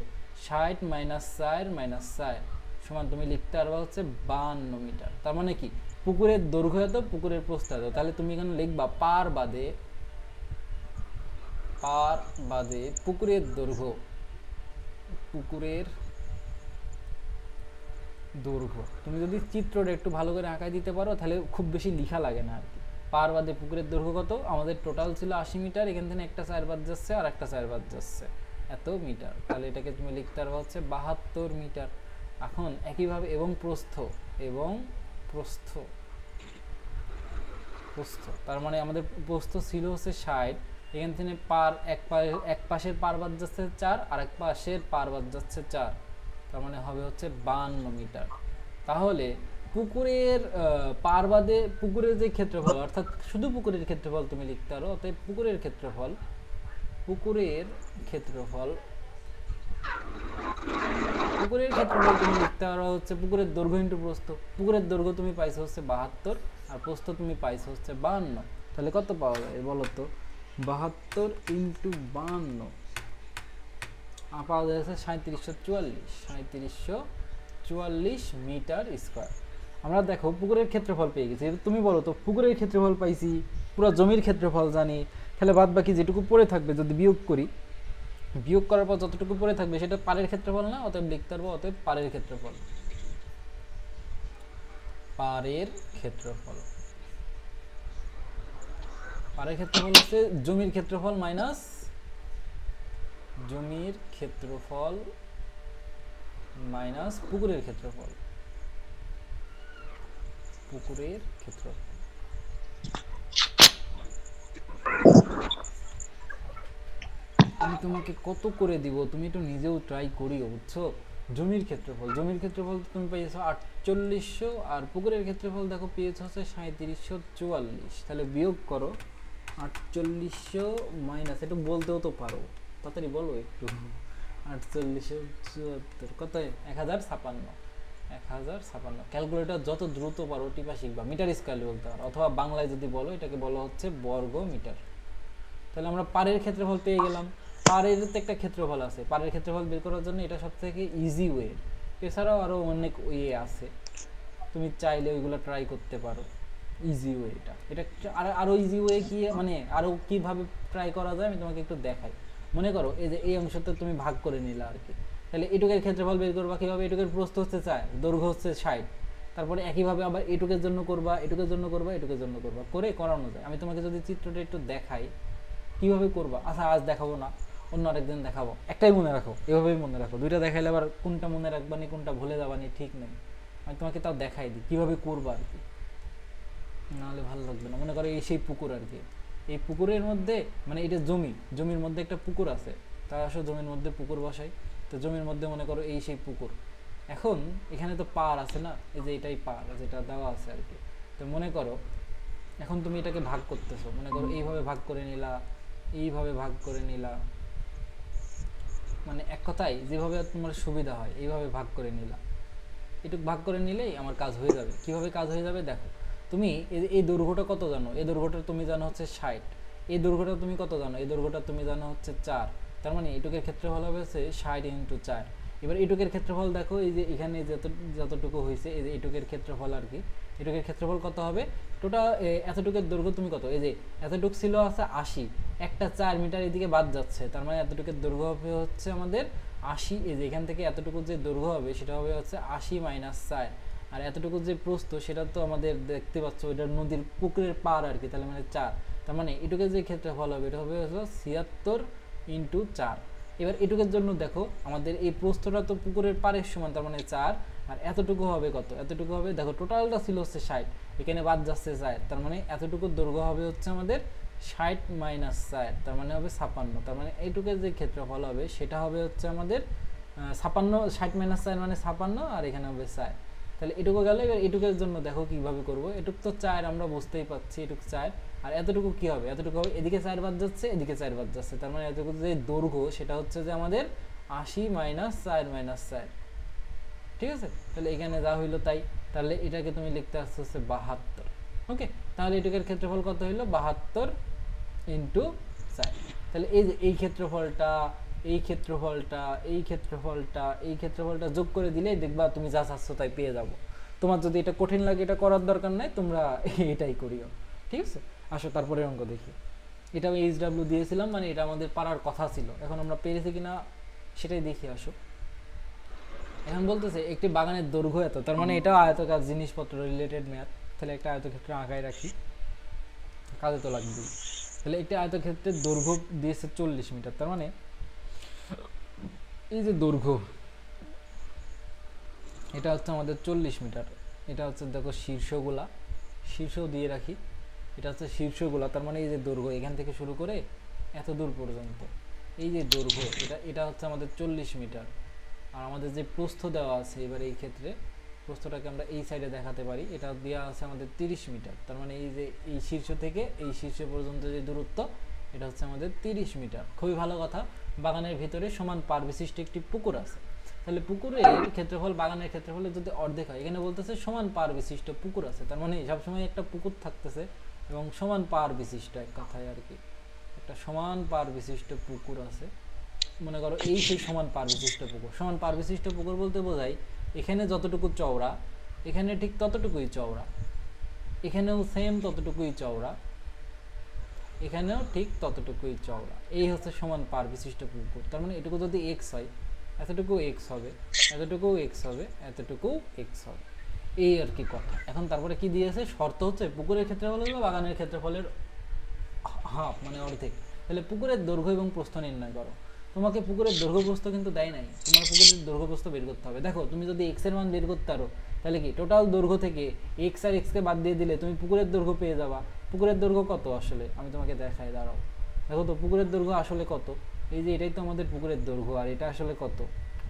60 - 4 - 4 সমান তুমি লিখতে পারবা হচ্ছে 52 মিটার। তার মানে কি পুকুরের দৈর্ঘ্য এত, পুকুরের প্রস্থ এত, তাহলে তুমি এখানে লিখবা পার বাদে পুকুরের দৈর্ঘ্য, পুকুরের দৈর্ঘ্য। তুমি যদি চিত্রটা একটু ভালো করে আঁকায় দিতে পারো তাহলে খুব বেশি লেখা লাগে না আর কি। পার বাদে পুকুরের দৈর্ঘ্য কত, আমাদের টোটাল ছিল 80 মিটার, এখান থেকে একটা 4 বাদ যাচ্ছে আর একটা 4 বাদ যাচ্ছে, এত মিটার, তাহলে এটাকে তুমি লিখতে পারবে হচ্ছে 72 মিটার। এখন একইভাবে এবং প্রস্থ, তার মানে আমাদের প্রস্থ ছিল হচ্ছে 60, এখান থেকে পার এক পাশের পার বাদ যাচ্ছে 4 আর এক পাশের পার বাদ যাচ্ছে 4, তার মানে হবে হচ্ছে 52 মিটার। তাহলে পুকুরের পার বাদে পুকুরের যে ক্ষেত্রফল, অর্থাৎ শুধু পুকুরের ক্ষেত্রফল তুমি লিখতে পারো, অতএব পুকুরের ক্ষেত্রফল তুমি লিখতে পারো হচ্ছে পুকুরের দৈর্ঘ্য ইন্টু প্রস্থ। পুকুরের দৈর্ঘ্য তুমি পাইছো হচ্ছে 72 আর প্রস্থ তুমি পাইছো হচ্ছে 52, তাহলে কত পাওয়া যায় বলো তো, 72 × 52 পাওয়া যাচ্ছে 3744 মিটার স্কয়ার। আমরা দেখো পুকুরের ক্ষেত্রফল পেয়ে গেছি, তুমি বলো তো পুকুরের ক্ষেত্রফল পাইছি, পুরো জমির ক্ষেত্রফল জানি, তাহলে বাদ বাকি যেটুকু পড়ে থাকবে যদি বিয়োগ করি, বিয়োগ করার পর যতটুকু পড়ে থাকবে সেটা পাড়ের ক্ষেত্রফল না, অতএব লিখতে পারবো অতএব পাড়ের ক্ষেত্রফল হচ্ছে জমির ক্ষেত্রফল মাইনাস পুকুরের ক্ষেত্রফল। আমি তোমাকে কত করে দিব, তুমি একটু নিজেও ট্রাই করিও, বুঝছো। জমির ক্ষেত্রফল তুমি পেয়েছো 4800 আর পুকুরের ক্ষেত্রফল দেখো পেয়েছো হচ্ছে 3744, তাহলে বিয়োগ করো 4800 মাইনাস, একটু বলতেও তো পারো, তাড়াতাড়ি বলো একটু, 4874 কত, 1056। ক্যালকুলেটর যত দ্রুত পারো টিপা শিখবা, মিটার স্কয়ার বলতে পারো, অথবা বাংলায় যদি বলো এটাকে বলা হচ্ছে বর্গ মিটার। তাহলে আমরা পাড়ের ক্ষেত্রফল পেয়ে গেলাম। পাড়ের তো একটা ক্ষেত্রফল আছে, পাড়ের ক্ষেত্রফল বের করার জন্য এটা সবথেকে ইজি ওয়ে, এছাড়াও আরো অনেক ওয়ে আছে, তুমি চাইলে ওইগুলো ট্রাই করতে পারো। ইজি ওয়ে এটা আরো ইজি ওয়ে কি, মানে আরো কিভাবে ট্রাই করা যায় আমি তোমাকে একটু দেখাই। মনে করো এই যে এই অংশটা তুমি ভাগ করে নিলা আর কি, তাহলে এটুকের ক্ষেত্রফল বের করবা কিভাবে, এটুকের প্রস্থ হচ্ছে 4, দৈর্ঘ্য হচ্ছে 60, তারপরে একইভাবে আবার এটুকের জন্য করবা, এটুকের জন্য করবা, এটুকের জন্য করবা, করে করানো যায়। আমি তোমাকে যদি চিত্রটা একটু দেখাই কিভাবে করবা, আচ্ছা আজ দেখাবো না, অন্য আরেকদিন দেখাবো, একটাই মনে রাখো, এভাবেই মনে রাখো, দুইটা দেখাইলে আবার কোনটা মনে রাখবানি কোনটা ভুলে যাবানি ঠিক নেই। আমি তোমাকে তাও দেখাই দিই কিভাবে করবা আর কি, নাহলে ভালো লাগবে না। মনে করো এই সেই পুকুর আর কি, এই পুকুরের মধ্যে মানে এটা জমির মধ্যে একটা পুকুর আছে, তার আসলে জমির মধ্যে পুকুর বসাই, তো জমির মধ্যে মনে করো এই সেই পুকুর। এখন এখানে তো পার আছে না, এই যে এটাই পার যেটা দেওয়া আছে আর কি। তো মনে করো এখন তুমি এটাকে ভাগ করতেছো, মনে করো এইভাবে ভাগ করে নিলা, এইভাবে ভাগ করে নিলা, মানে এক কথায় যেভাবে তোমার সুবিধা হয় এইভাবে ভাগ করে নিলা, এটুকু ভাগ করে নিলেই আমার কাজ হয়ে যাবে। কিভাবে কাজ হয়ে যাবে দেখো, তুমি এই দৈর্ঘ্যটা কত জানো, এই দৈর্ঘ্যটা তুমি জানো হচ্ছে 60, এই দৈর্ঘ্যটা তুমি কত জানো, এই দৈর্ঘ্যটা তুমি জানো হচ্ছে 4, তার মানে এটুকের ক্ষেত্রফল হবে হচ্ছে 60 × 4। এবার এটুকের ক্ষেত্রফল দেখো, এই যে এখানে যতটুকু হয়েছে এই যে এটুকের ক্ষেত্রফল আর কি, এটুকের ক্ষেত্রফল কত হবে, টোটাল এতটুকের দৈর্ঘ্য তুমি কত, এই যে এতটুক ছিল আছে 80, একটা 4 মিটার এদিকে বাদ যাচ্ছে, তার মানে এতটুকের দৈর্ঘ্য হবে হচ্ছে আমাদের 80, এই যে এখান থেকে এতটুকু যে দৈর্ঘ্য হবে সেটা হবে হচ্ছে 80 - 4, আর এতটুকু যে প্রস্থ সেটা তো আমাদের দেখতে পাচ্ছ ওইটা নদীর পুকুরের পার আর কি, তাহলে মানে 4, তার মানে এটুকের যে ক্ষেত্রফল হবে এটা হবে 76 × 4। এবার এটুকের জন্য দেখো আমাদের এই প্রস্থটা তো পুকুরের পাড়ের সমান, তার মানে 4, আর এতটুকু হবে কত, এতটুকু হবে দেখো টোটালটা ছিল হচ্ছে 60, এখানে বাদ যাচ্ছে 4, তার মানে এতটুকু দৈর্ঘ্য হবে হচ্ছে আমাদের 60 - 4, তার মানে হবে 56, তার মানে এইটুকের যে ক্ষেত্রফল হবে সেটা হবে হচ্ছে আমাদের 56, 60 - 4 মানে 56, আর এখানে হবে 4। তাহলে এটুকু গেল। এবার এটুকের জন্য দেখো কিভাবে করব, এটুকু তো 4 আমরা বুঝতেই পাচ্ছি, এটুকু 4, আর এতটুকু কি হবে, এতটুকু হবে এদিকে 4 বাদ যাচ্ছে, এদিকে 4 বাদ যাচ্ছে, তার মানে এতটুকু যে দৈর্ঘ্য সেটা হচ্ছে যে আমাদের 80 - 4 - 4, ঠিক আছে। তাহলে এখানে যা হইলো তাই, তাহলে এটাকে তুমি লিখতে আসছে হচ্ছে 72, ওকে। তাহলে এটুকের ক্ষেত্রফল কত হইলো 72 × 4। তাহলে এই যে এই ক্ষেত্রফলটা, এই ক্ষেত্রফলটা, এই ক্ষেত্রফলটা, এই ক্ষেত্রফলটা যোগ করে দিলেই দেখবা তুমি যা চাচ্ছ তাই পেয়ে যাবো। তোমার যদি এটা কঠিন লাগে এটা করার দরকার নাই, তোমরা এটাই করিও, ঠিক আছে। আসো তারপরে অঙ্ক দেখি। এটা আমি HW দিয়েছিলাম, মানে এটা আমাদের পারার কথা ছিল, এখন আমরা পেরেছি কিনা সেটাই দেখি। আসো এখন বলতেছে একটি বাগানের দৈর্ঘ্য এত, তার মানে এটা আয়তকার জিনিসপত্র রিলেটেড ম্যাথ, তাহলে একটা আয়তক্ষেত্র আঁকায় রাখি, কাজে তো লাগবে। তাহলে একটি আয়তক্ষেত্রের দৈর্ঘ্য দিয়েছে 40 মিটার, তার মানে এই যে দৈর্ঘ্য এটা হচ্ছে আমাদের 40 মিটার, এটা হচ্ছে দেখো শীর্ষগুলা, শীর্ষ দিয়ে রাখি, এটা হচ্ছে শীর্ষগুলা, তার মানে এই যে দৈর্ঘ্য এখান থেকে শুরু করে এত দূর পর্যন্ত এই যে দৈর্ঘ্য এটা হচ্ছে আমাদের 40 মিটার। আর আমাদের যে প্রস্থ দেওয়া আছে, এবার এই ক্ষেত্রে প্রস্থটাকে আমরা এই সাইডে দেখাতে পারি, এটা দেওয়া আছে আমাদের 30 মিটার, তার মানে এই যে এই শীর্ষ থেকে এই শীর্ষ পর্যন্ত যে দূরত্ব এটা হচ্ছে আমাদের 30 মিটার। খুবই ভালো কথা, বাগানের ভিতরে সমান পার বিশিষ্ট একটি পুকুর আছে, তাহলে পুকুরের ক্ষেত্রফল বাগানের ক্ষেত্রফলের যদি অর্ধেক হয়, এখানে বলতেছে সমান পার বিশিষ্ট পুকুর আছে, তার মানে সবসময় একটা পুকুর থাকতেছে এবং সমান পার বিশিষ্ট, এক কথায় আর কি একটা সমান পার বিশিষ্ট পুকুর আছে। মনে করো এই সেই সমান পার বিশিষ্ট পুকুর, সমান পার বিশিষ্ট পুকুর বলতে বোঝায় এখানে যতটুকু চওড়া এখানে ঠিক ততটুকুই চওড়া, এখানেও সেম ততটুকুই চওড়া, এখানেও ঠিক ততটুকুই চওড়া, এই হচ্ছে সমান পার বিশিষ্ট পুকুর। তার মানে এটুকু যদি x হয় এতটুকু x হবে, এতটুকু x হবে, এতটুকু x হবে, এই আর কি কথা। এখন তারপরে কি দিয়েছে, শর্ত হচ্ছে পুকুরের ক্ষেত্রফল হলো বাগানের ক্ষেত্রফলের হাফ মানে অর্ধেক। তাহলে পুকুরের দৈর্ঘ্য এবং প্রস্থ নির্ণয় করো। তোমাকে পুকুরের দৈর্ঘ্য প্রস্থ কিন্তু দেয় নাই, তোমার পুকুরের দৈর্ঘ্য প্রস্থ বের করতে হবে। দেখো তুমি যদি x এর মান বের করতে পারো তাহলে কি টোটাল দৈর্ঘ্য থেকে x আর x কে বাদ দিয়ে দিলে তুমি পুকুরের দৈর্ঘ্য পেয়ে যাবা। পুকুরের দৈর্ঘ্য কত আসলে আমি তোমাকে দেখাই, দাঁড়াও। দেখো তো পুকুরের দৈর্ঘ্য আসলে কত, এই যে এটাই তো আমাদের পুকুরের দৈর্ঘ্য, আর এটা আসলে কত,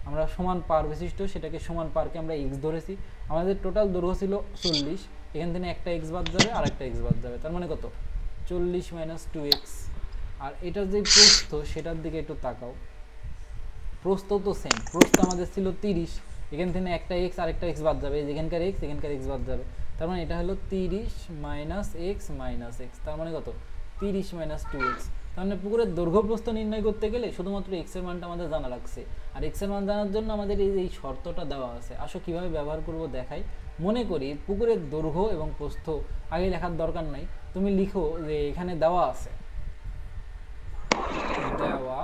আমরা সমান পার বিশিষ্ট সেটাকে সমান পারকে আমরা x ধরেছি। আমাদের টোটাল দৈর্ঘ্য ছিল 40, এখান থেকে একটা x বাদ যাবে আর একটা x বাদ যাবে, তার মানে কত 40 - 2x। আর এটার যে প্রস্থ সেটার দিকে একটু তাকাও, প্রস্থ তো সেম, প্রস্থ আমাদের ছিল 30, এখান থেকে একটা x আর একটা x বাদ যাবে, এখানকার x এখানকার x বাদ যাবে, তার মানে এটা হলো 30 - x - x, তার মানে কত 30 - 2x। তার মানে পুকুরের দৈর্ঘ্য প্রস্থ নির্ণয় করতে গেলে শুধুমাত্র x এর মানটা আমাদের জানা লাগছে, আর x এর মান জানার জন্য আমাদের এই শর্তটা দেওয়া আছে। আসো কিভাবে ব্যবহার করব দেখাই। মনে করি পুকুরের দৈর্ঘ্য এবং প্রস্থ আগে লেখার দরকার নাই, তুমি লিখো যে এখানে দেওয়া আছে, দেওয়া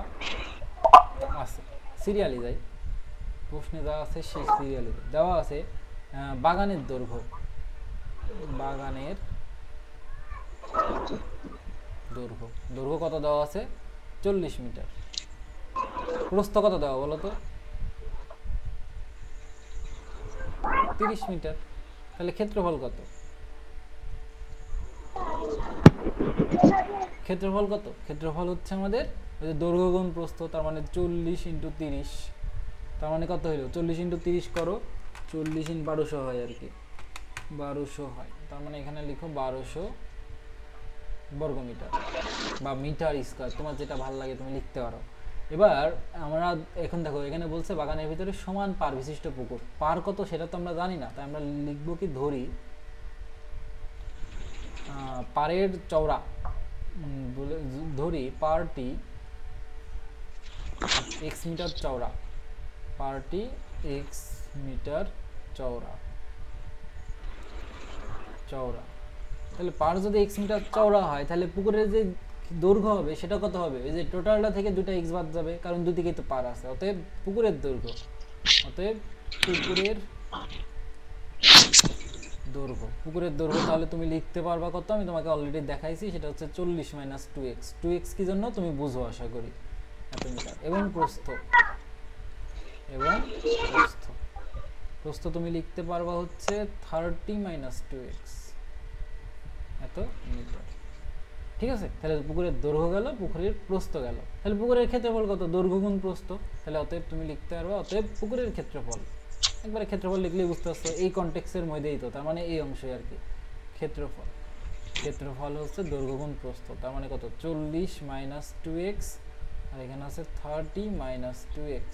আছে সিরিয়ালি যাই, প্রশ্নে দেওয়া আছে সেই সিরিয়ালে দেওয়া আছে বাগানের দৈর্ঘ্য, বাগানের দৈর্ঘ্য, দৈর্ঘ্য কত দেওয়া আছে 40 মিটার, প্রস্থ কত দেওয়া বলো তো 30 মিটার, তাহলে ক্ষেত্রফল কত, ক্ষেত্রফল কত, ক্ষেত্রফল হচ্ছে আমাদের ওই যে দৈর্ঘ্য গুণ প্রস্থ, তার মানে 40 ইন্টু 30, তার মানে কত হইলো 40 ইন্টু 30 করো, 40 ইন 1200 হয় আর কি, 1200 হয়, তার মানে এখানে লিখো 1200 বর্গমিটার বা মিটার স্কয়ার, তোমার যেটা ভালো লাগে তুমি লিখতে পারো। এবার আমরা এখন দেখো এখানে বলছে বাগানের ভিতরে সমান পার বিশিষ্ট পুকুর, পার কত সেটা তো আমরা জানি না, তাই আমরা লিখবো কি ধরি পারের চওড়া, ধরি পারটি x মিটার চওড়া, পারটি x মিটার চওড়া, চওড়া, তাহলে পার যদি x মিটার চওড়া হয় তাহলে পুকুরের যে দৈর্ঘ্য হবে সেটা কত হবে, এই যে টোটালটা থেকে দুটো x বাদ যাবে কারণ দুই দিকেই তো পার আছে, অতএব পুকুরের দৈর্ঘ্য, অতএব পুকুরের দৈর্ঘ্য, পুকুরের দৈর্ঘ্য তাহলে তুমি লিখতে পারবা কত, আমি তোমাকে অলরেডি দেখাইছি, সেটা হচ্ছে 40 মাইনাস 2x, 2x কি জন্য তুমি বুঝো আশা করি, এত মিটার, এবং প্রস্থ, এবং প্রস্থ, প্রস্থ তুমি লিখতে পারবা হচ্ছে 30 মাইনাস 2x, এত মিটার, ঠিক আছে। তাহলে পুকুরের দৈর্ঘ্য গেল, পুকুরের প্রস্থ গেল, তাহলে পুকুরের ক্ষেত্রফল কত, দৈর্ঘ্য গুণ প্রস্থ, তাহলে অতএব তুমি লিখতে পারবা অতএব পুকুরের ক্ষেত্রফল, একবারে ক্ষেত্রফল লিখলেই বুঝতে পারছো এই কনটেক্সটের মধ্যেই তো, তার মানে এই অংশে আর কি ক্ষেত্রফল, ক্ষেত্রফল হচ্ছে দৈর্ঘ্য গুণ প্রস্থ, তার মানে কত 40 মাইনাস 2x, আর এখানে আছে 30 মাইনাস 2x,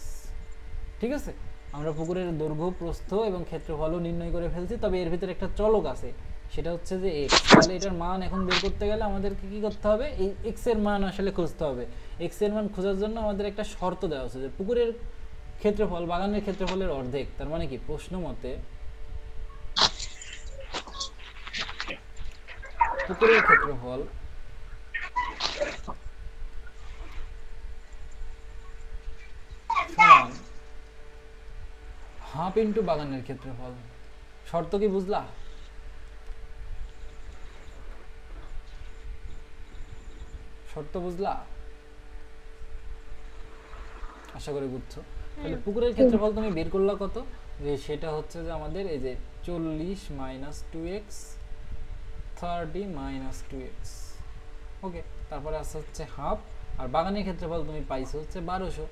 ঠিক আছে। আমরা পুকুরের দৈর্ঘ্য প্রস্থ এবং ক্ষেত্রফলও নির্ণয় করে ফেলছি, তবে এর ভিতরে একটা চলক আছে সেটা হচ্ছে যে x, তাহলে এটার মান এখন বের করতে গেলে আমাদেরকে কি করতে হবে, এই x এর মান আসলে খুঁজতে হবে, x এর মান খোঁজার জন্য আমাদের একটা শর্ত দেওয়া আছে যে পুকুরের ক্ষেত্রফল বাগানের ক্ষেত্রফলের অর্ধেক, তার মানে কি প্রশ্ন মতে পুকুরের ক্ষেত্রফল সমান হাফ ইন্টু বাগানের ক্ষেত্রফল, শর্ত কি বুঝলা, শর্ত বুঝলা, আশা করি বুঝছো। তাহলে পুকুরের ক্ষেত্রফল তুমি বের করলা কত, যে সেটা হচ্ছে যে আমাদের এই যে 40 মাইনাস 2x, 30 মাইনাস 2x, ওকে, তারপরে আসছে হচ্ছে হাফ, আর বাগানের ক্ষেত্রফল তুমি পাইছো হচ্ছে 1200।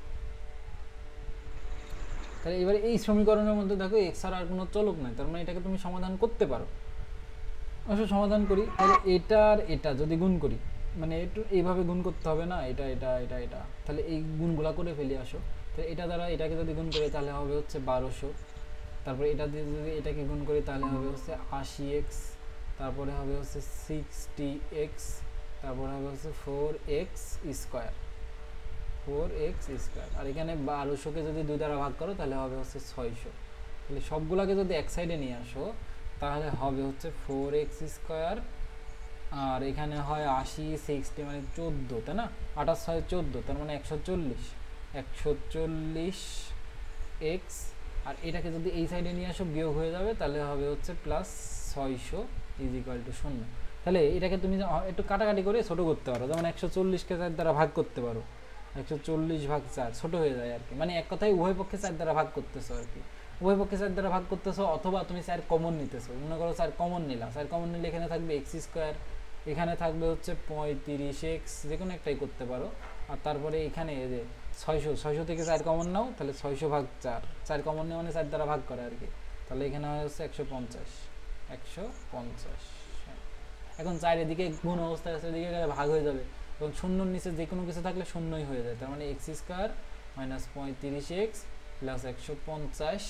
তাহলে এবারে এই সমীকরণের মধ্যে দেখো x আর কোনো চলক নাই, তার মানে এটাকে তুমি সমাধান করতে পারো, অবশ্য সমাধান করি, তাহলে এটা আর এটা যদি গুণ করি, মানে একটু এইভাবে গুণ করতে হবে না, এটা এটা এটা এটা, তাহলে এই গুণগুলা করে ফেলি আসো, তো এটা দ্বারা এটাকে যদি গুণ করি তাহলে হবে হচ্ছে 1200, তারপরে এটা দিয়ে যদি এটাকে গুণ করি তাহলে হবে হচ্ছে 80x, তারপরে হবে হচ্ছে 60x, তারপরে হবে হচ্ছে 4x স্কয়ার, 4x স্কয়ার, আর এখানে 1200কে যদি 2 দ্বারা ভাগ করো তাহলে হবে হচ্ছে 600, তাহলে সবগুলাকে যদি এক সাইডে নিয়ে আসো তাহলে হবে হচ্ছে 4x স্কয়ার, আর এখানে হয় 80 60 মানে 14, তাই না, 28 হয় 14, তার মানে 140, 140 x, আর এটাকে যদি এই সাইডে নিয়ে আসো বিয়োগ হয়ে যাবে, তাহলে হবে হচ্ছে প্লাস 600 ইজ ইকুয়াল টু 0। তাহলে এটাকে তুমি একটু কাটাকাটি করে ছোট করতে পারো, যেমন 140কে 4 দ্বারা ভাগ করতে পারো, 140 ভাগ 4 ছোট হয়ে যায় আর কি, মানে এক কথায় উভয় পক্ষে 4 দ্বারা ভাগ করতেছো আর কি, উভয় পক্ষে 4 দ্বারা ভাগ করতেছো, অথবা তুমি 4 কমন নিতেছো, মনে করো 4 কমন নিলা, 4 কমন নিলে এখানে থাকবে x স্কয়ার, এখানে থাকবে হচ্ছে 35x, যে কোনো একটাই করতে পারো, আর তারপরে এখানে এই যে 600 থেকে 4 কমন নাও, তাহলে 600 ভাগ 4, 4 কমন নেওয়া মানে 4 দ্বারা ভাগ করে আর কি, তাহলে এখানে হয় হচ্ছে 150, 150। এখন 4 এদিকে গুণ অবস্থায় আছে, এদিকে গেলে ভাগ হয়ে যাবে, এবং শূন্যর নিচে যে কোনো কিছু থাকলে শূন্যই হয়ে যায়, তার মানে x square minus 35x plus 150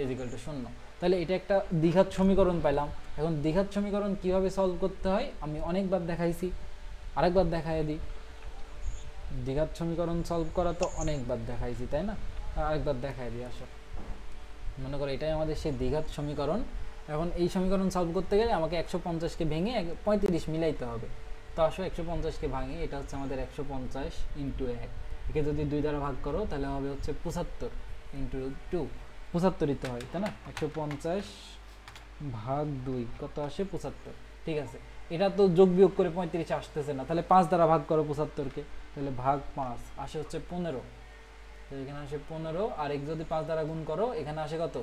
is equal two 0। তাহলে এটা একটা দ্বিঘাত সমীকরণ পাইলাম। এখন দ্বিঘাত সমীকরণ কিভাবে সলভ করতে হয় আমি অনেকবার দেখাইছি, আরেকবার দেখাই দিই। দ্বিঘাত সমীকরণ সলভ করা তো অনেকবার দেখাইছি, তাই না, আরেকবার দেখাই দিই। আসো, মনে করো এটাই আমাদের সেই দ্বিঘাত সমীকরণ। এখন এই সমীকরণ সলভ করতে গেলে আমাকে 150কে ভেঙে 35 মিলাইতে হবে। তো আসো 150কে ভাঙি, এটা হচ্ছে আমাদের 150 ইন্টু 1, একে যদি 2 দ্বারা ভাগ করো তাহলে হবে হচ্ছে 75, ইন্টু 2, 75 দিতে হয় তাই না? 150 ভাগ 2 কত আসে? 75। ঠিক আছে, এটা তো যোগ বিয়োগ করে 35 আসতেছে না, তাহলে 5 দ্বারা ভাগ করো 75 কে, তাহলে ভাগ 5 আসে হচ্ছে 15। তো এখানে আসে 15, আর এক যদি 5 দ্বারা গুণ করো এখানে আসে কত?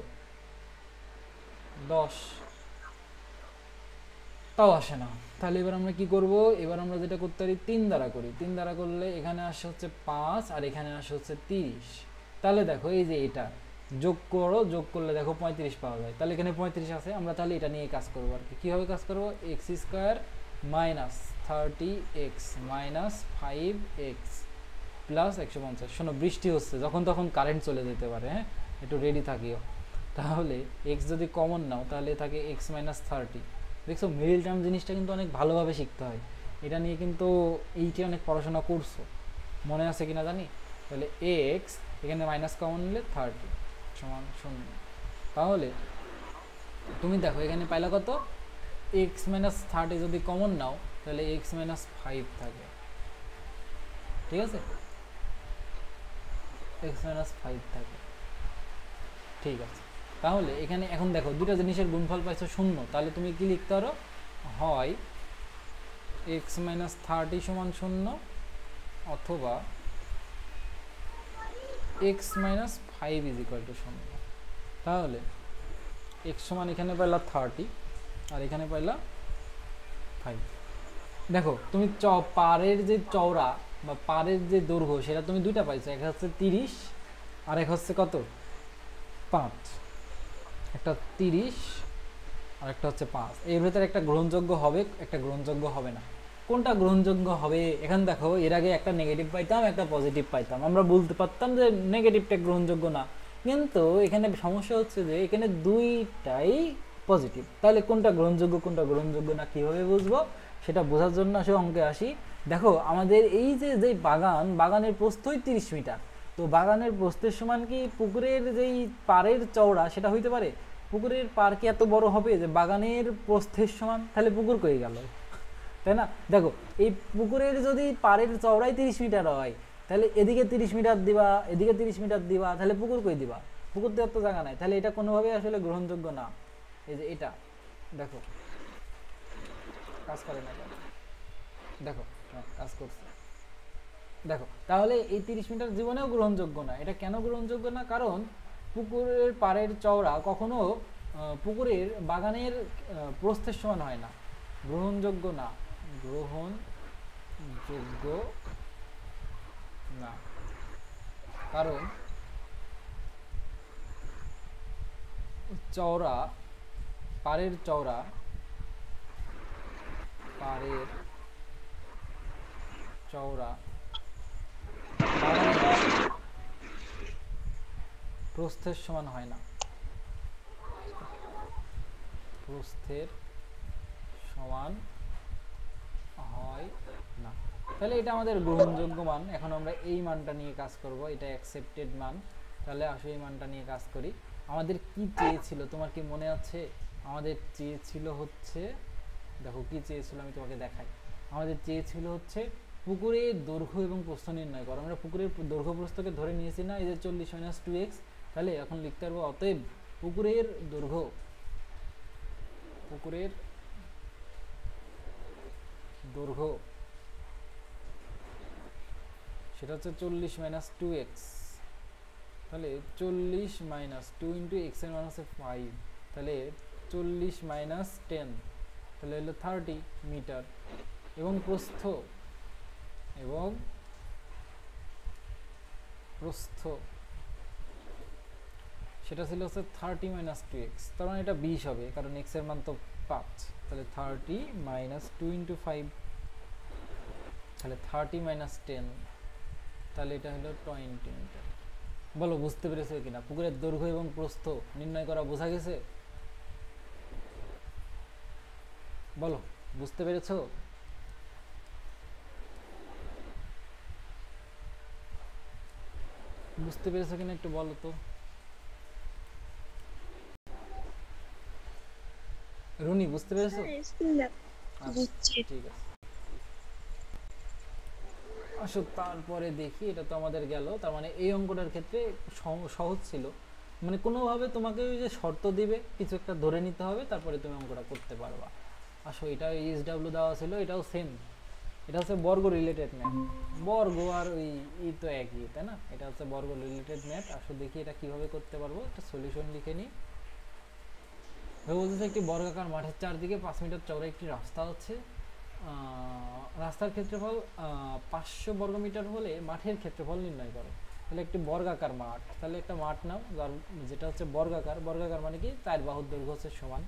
10। তাও আসে না। তাহলে এবার আমরা কি করব? এবার আমরা যেটা করতে পারি 3 দ্বারা করি। 3 দ্বারা করলে এখানে আসে হচ্ছে 5 আর এখানে আসে হচ্ছে 30। তাহলে দেখো এই যে এটা যোগ করো, যোগ করলে দেখো 35 পাওয়া যায়। তাহলে এখানে 35 আছে, আমরা তাহলে এটা নিয়ে কাজ করবো আর কি। কীভাবে কাজ করবো? X square minus 30x minus 5x plus 150। শোনো, বৃষ্টি হচ্ছে, যখন তখন কারেন্ট চলে যেতে পারে, হ্যাঁ, একটু রেডি থাকিও। তাহলে এক্স যদি কমন নাও তাহলে থাকে এক্স মাইনাস 30। দেখছো, মিডিল টার্ম জিনিসটা কিন্তু অনেক ভালোভাবে শিখতে হয়। এটা নিয়ে কিন্তু এইটা অনেক পড়াশোনা করছো, মনে আছে কিনা জানি। তাহলে এক্স এখানে মাইনাস কমন নিলে 30 সমান 0। তাহলে তুমি দেখো এখানে পাইলা কত? এক্স মাইনাস 30 যদি কমন নাও তাহলে এক্স মাইনাস 5 থাকে। ঠিক আছে, এক্স মাইনাস 5 থাকে। ঠিক আছে, তাহলে এখানে এখন দেখো দুটো জিনিসের গুণফল পাইছো 0, তাহলে তুমি কি লিখতে পারো? হয় এক্স মাইনাস 30 সমান 0 অথবা x minus 5 is equal two 0। তাহলে এক্স সমান এখানে পাইলা 30 আর এখানে পাইলা 5। দেখো তুমি পারের যে চওড়া বা পারের যে দৈর্ঘ্য সেটা তুমি দুইটা পাইছো, একটা হচ্ছে 30 আর এক হচ্ছে কত? 5। একটা 30 আর একটা হচ্ছে 5। এর ভেতরে একটা গ্রহণযোগ্য হবে, একটা গ্রহণযোগ্য হবে না। কোনটা গ্রহণযোগ্য হবে? এখানে দেখো এর আগে একটা নেগেটিভ পাইতাম, একটা পজিটিভ পাইতাম, আমরা বলতে পারতাম যে নেগেটিভটা গ্রহণযোগ্য না, কিন্তু এখানে সমস্যা হচ্ছে যে এখানে দুইটাই পজিটিভ। তাহলে কোনটা গ্রহণযোগ্য কোনটা গ্রহণযোগ্য না কীভাবে বুঝবো? সেটা বোঝার জন্য আসলে অঙ্কে আসি। দেখো আমাদের এই যে বাগানের প্রস্থই 30 মিটার, তো বাগানের প্রস্থের সমান কি পুকুরের যেই পাড়ের চওড়া সেটা হইতে পারে? পুকুরের পাড় কি এত বড় হবে যে বাগানের প্রস্থের সমান? তাহলে পুকুর কই গেল, তাই না? দেখো এই পুকুরের যদি পাড়ের চওড়াই 30 মিটার হয়, তাহলে এদিকে 30 মিটার দিবা, এদিকে 30 মিটার দিবা, তাহলে পুকুর কই দিবা? পুকুর দেওয়ার তো জায়গা নাই, তাহলে এটা কোনোভাবেই আসলে গ্রহণযোগ্য না। এই যে এটা দেখো কাজ করে না, দেখো কাজ করছে, দেখো তাহলে এই 30 মিটার জীবনেও গ্রহণযোগ্য না। এটা কেন গ্রহণযোগ্য না? কারণ পুকুরের পাড়ের চওড়া কখনো পুকুরের বাগানের প্রস্থের সমান হয় না, গ্রহণযোগ্য না, গ্রহণযোগ্য না। কারণ চওড়া পাড়ের চওড়া প্রস্থের সমান হয় না, প্রস্থের সমান হয় না। তাহলে এটা আমাদের গ্রহণযোগ্য মান। এখন আমরা এই মানটা নিয়ে কাজ করব, এটা অ্যাকসেপ্টেড মান। তাহলে আসলে এই মানটা নিয়ে কাজ করি। আমাদের কি চেয়েছিল, তোমার কি মনে আছে? আমাদের চেয়েছিল হচ্ছে, দেখো কি চেয়েছিল আমি তোমাকে দেখাই। আমাদের চেয়েছিল হচ্ছে পুকুরের দৈর্ঘ্য এবং প্রস্থ নির্ণয় করো। আমরা পুকুরের দৈর্ঘ্য প্রস্থকে ধরে নিয়েছি না, এই যে 40 মাইনাস 2x। তাহলে এখন লিখতে পারবো অতএব পুকুরের দৈর্ঘ্য সেটা হচ্ছে 40 মাইনাস 2x। তাহলে 40 মাইনাস 2 ইন্টু এক্স এর মান হচ্ছে 5, তাহলে 40 মাইনাস 10, তাহলে হলো 30 মিটার। এবং প্রস্থ সেটা ছিল হচ্ছে 30 মাইনাস 2x, তার মানে এটা 20 হবে, কারণ x এর মান তো 5। তাহলে 30 মাইনাস 2 ইন্টু 5, তাহলে 30 মাইনাস 10, তাহলে এটা হলো 20 মিটার। বলো বুঝতে পেরেছো কিনা? পুকুরের দৈর্ঘ্য এবং প্রস্থ নির্ণয় করা বোঝা গেছে? বলো বুঝতে পেরেছো? বুঝতে পেরেছো কিনা একটু বলো তো। রুনি বুঝতে পেরেছো? আচ্ছা, ঠিক আছে। আসো তারপরে দেখি, এটা তো আমাদের গেল। তার মানে এই অঙ্কটার ক্ষেত্রে সহজ ছিল, মানে কোনোভাবে তোমাকে ওই যে শর্ত দিবে কিছু একটা ধরে নিতে হবে, তারপরে তুমি অঙ্কটা করতে পারবা। আসো এটা ESW দেওয়া ছিল, এটাও সেম, এটা হচ্ছে বর্গ রিলেটেড ম্যাথ। বর্গ আর ওই তো একই, তাই না? এটা হচ্ছে বর্গ রিলেটেড ম্যাথ। আসো দেখি এটা কিভাবে করতে পারবো, একটা সলিউশন লিখে নিই। বলতেছে একটি বর্গাকার মাঠের চারদিকে 5 মিটার চওড়া একটি রাস্তা হচ্ছে, রাস্তার ক্ষেত্রফল 500 বর্গমিটার হলে মাঠের ক্ষেত্রফল নির্ণয় করো। তাহলে একটি বর্গাকার মাঠ, তাহলে একটা মাঠ নাও যেটা হচ্ছে বর্গাকার। বর্গাকার মানে কি 4 বাহুর দৈর্ঘ্য হচ্ছে সমান,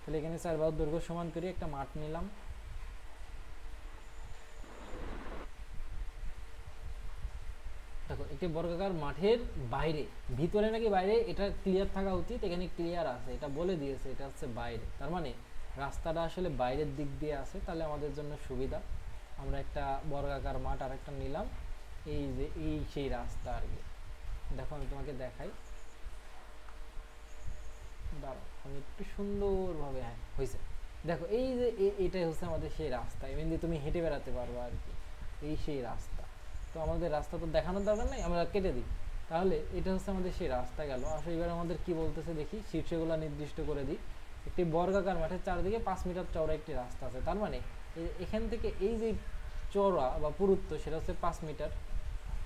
তাহলে এখানে 4 বাহুর দৈর্ঘ্য সমান করে একটা মাঠ নিলাম। দেখো একটি বর্গাকার মাঠের বাইরে, ভিতরে নাকি বাইরে এটা ক্লিয়ার থাকা উচিত, এখানে ক্লিয়ার আছে, এটা বলে দিয়েছে এটা হচ্ছে বাইরে, তার মানে রাস্তাটা আসলে বাইরের দিক দিয়ে আছে, তাহলে আমাদের জন্য সুবিধা। আমরা একটা বর্গাকার মাঠ আর একটা নিলাম, এই যে এই সেই রাস্তা আর কি। দেখো আমি তোমাকে দেখাই, দাঁড়াও আমি একটু সুন্দরভাবে, হ্যাঁ হয়েছে। দেখো এই যে এটাই হচ্ছে আমাদের সেই রাস্তা, এমনি দিয়ে তুমি হেঁটে বেড়াতে পারবো আর কি, এই সেই রাস্তা। তো আমাদের রাস্তা তো দেখানোর দরকার নেই, আমরা কেটে দিই। তাহলে এটা হচ্ছে আমাদের সেই রাস্তা গেল। আসলে এবার আমাদের কি বলতেছে দেখি, শীর্ষগুলো নির্দিষ্ট করে দিই। একটি বর্গাকার মাঠের চারদিকে 5 মিটার চওড়া একটি রাস্তা আছে, তার মানে এখান থেকে এই যে চওড়া বা পুরুত্ব সেটা হচ্ছে 5 মিটার,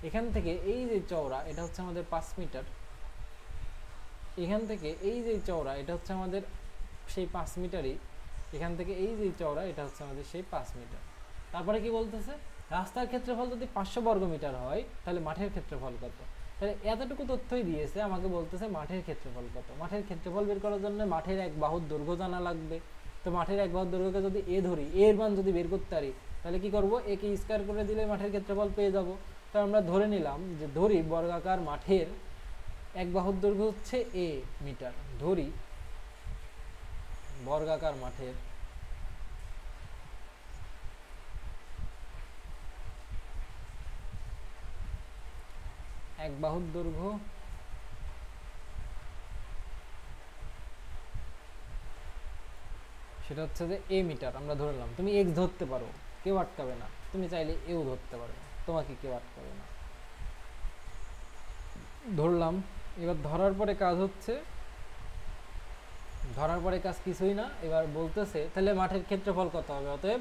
এখান থেকে এই যে চওড়া এটা হচ্ছে আমাদের 5 মিটার, এখান থেকে এই যে চওড়া এটা হচ্ছে আমাদের সেই 5 মিটারই, এখান থেকে এই যে চওড়া এটা হচ্ছে আমাদের সেই 5 মিটার। তারপরে কি বলতেছে, রাস্তার ক্ষেত্রফল যদি 500 বর্গমিটার হয় তাহলে মাঠের ক্ষেত্রফল কত। তাহলে এতটুকু তথ্যই দিয়েছে, আমাকে বলতেছে মাঠের ক্ষেত্রফল কত। মাঠের ক্ষেত্রফল বের করার জন্য মাঠের এক বাহুর দৈর্ঘ্য জানা লাগবে। তো মাঠের এক বাহুর দৈর্ঘ্যকে যদি এ ধরি, এর মান যদি বের করতে পারি, তাহলে কি করব, একে স্কয়ার করে দিলে মাঠের ক্ষেত্রফল পেয়ে যাব। তো আমরা ধরে নিলাম যে ধরি বর্গাকার মাঠের এক বাহুর দৈর্ঘ্য হচ্ছে এ মিটার, ধরি বর্গাকার মাঠের এক বাহুর দৈর্ঘ্য সেটা হচ্ছে যে এ মিটার আমরা ধরলাম। তুমি এক্স ধরতে পারো, কেউ আটকাবে না, তুমি চাইলে এও ধরতে পারো, তোমাকে কেউ আটকাবে না। ধরলাম, এবার ধরার পরে কাজ হচ্ছে, ধরার পরে কাজ কিছুই না, এবার বলতেছে তাহলে মাঠের ক্ষেত্রফল কত হবে। অতএব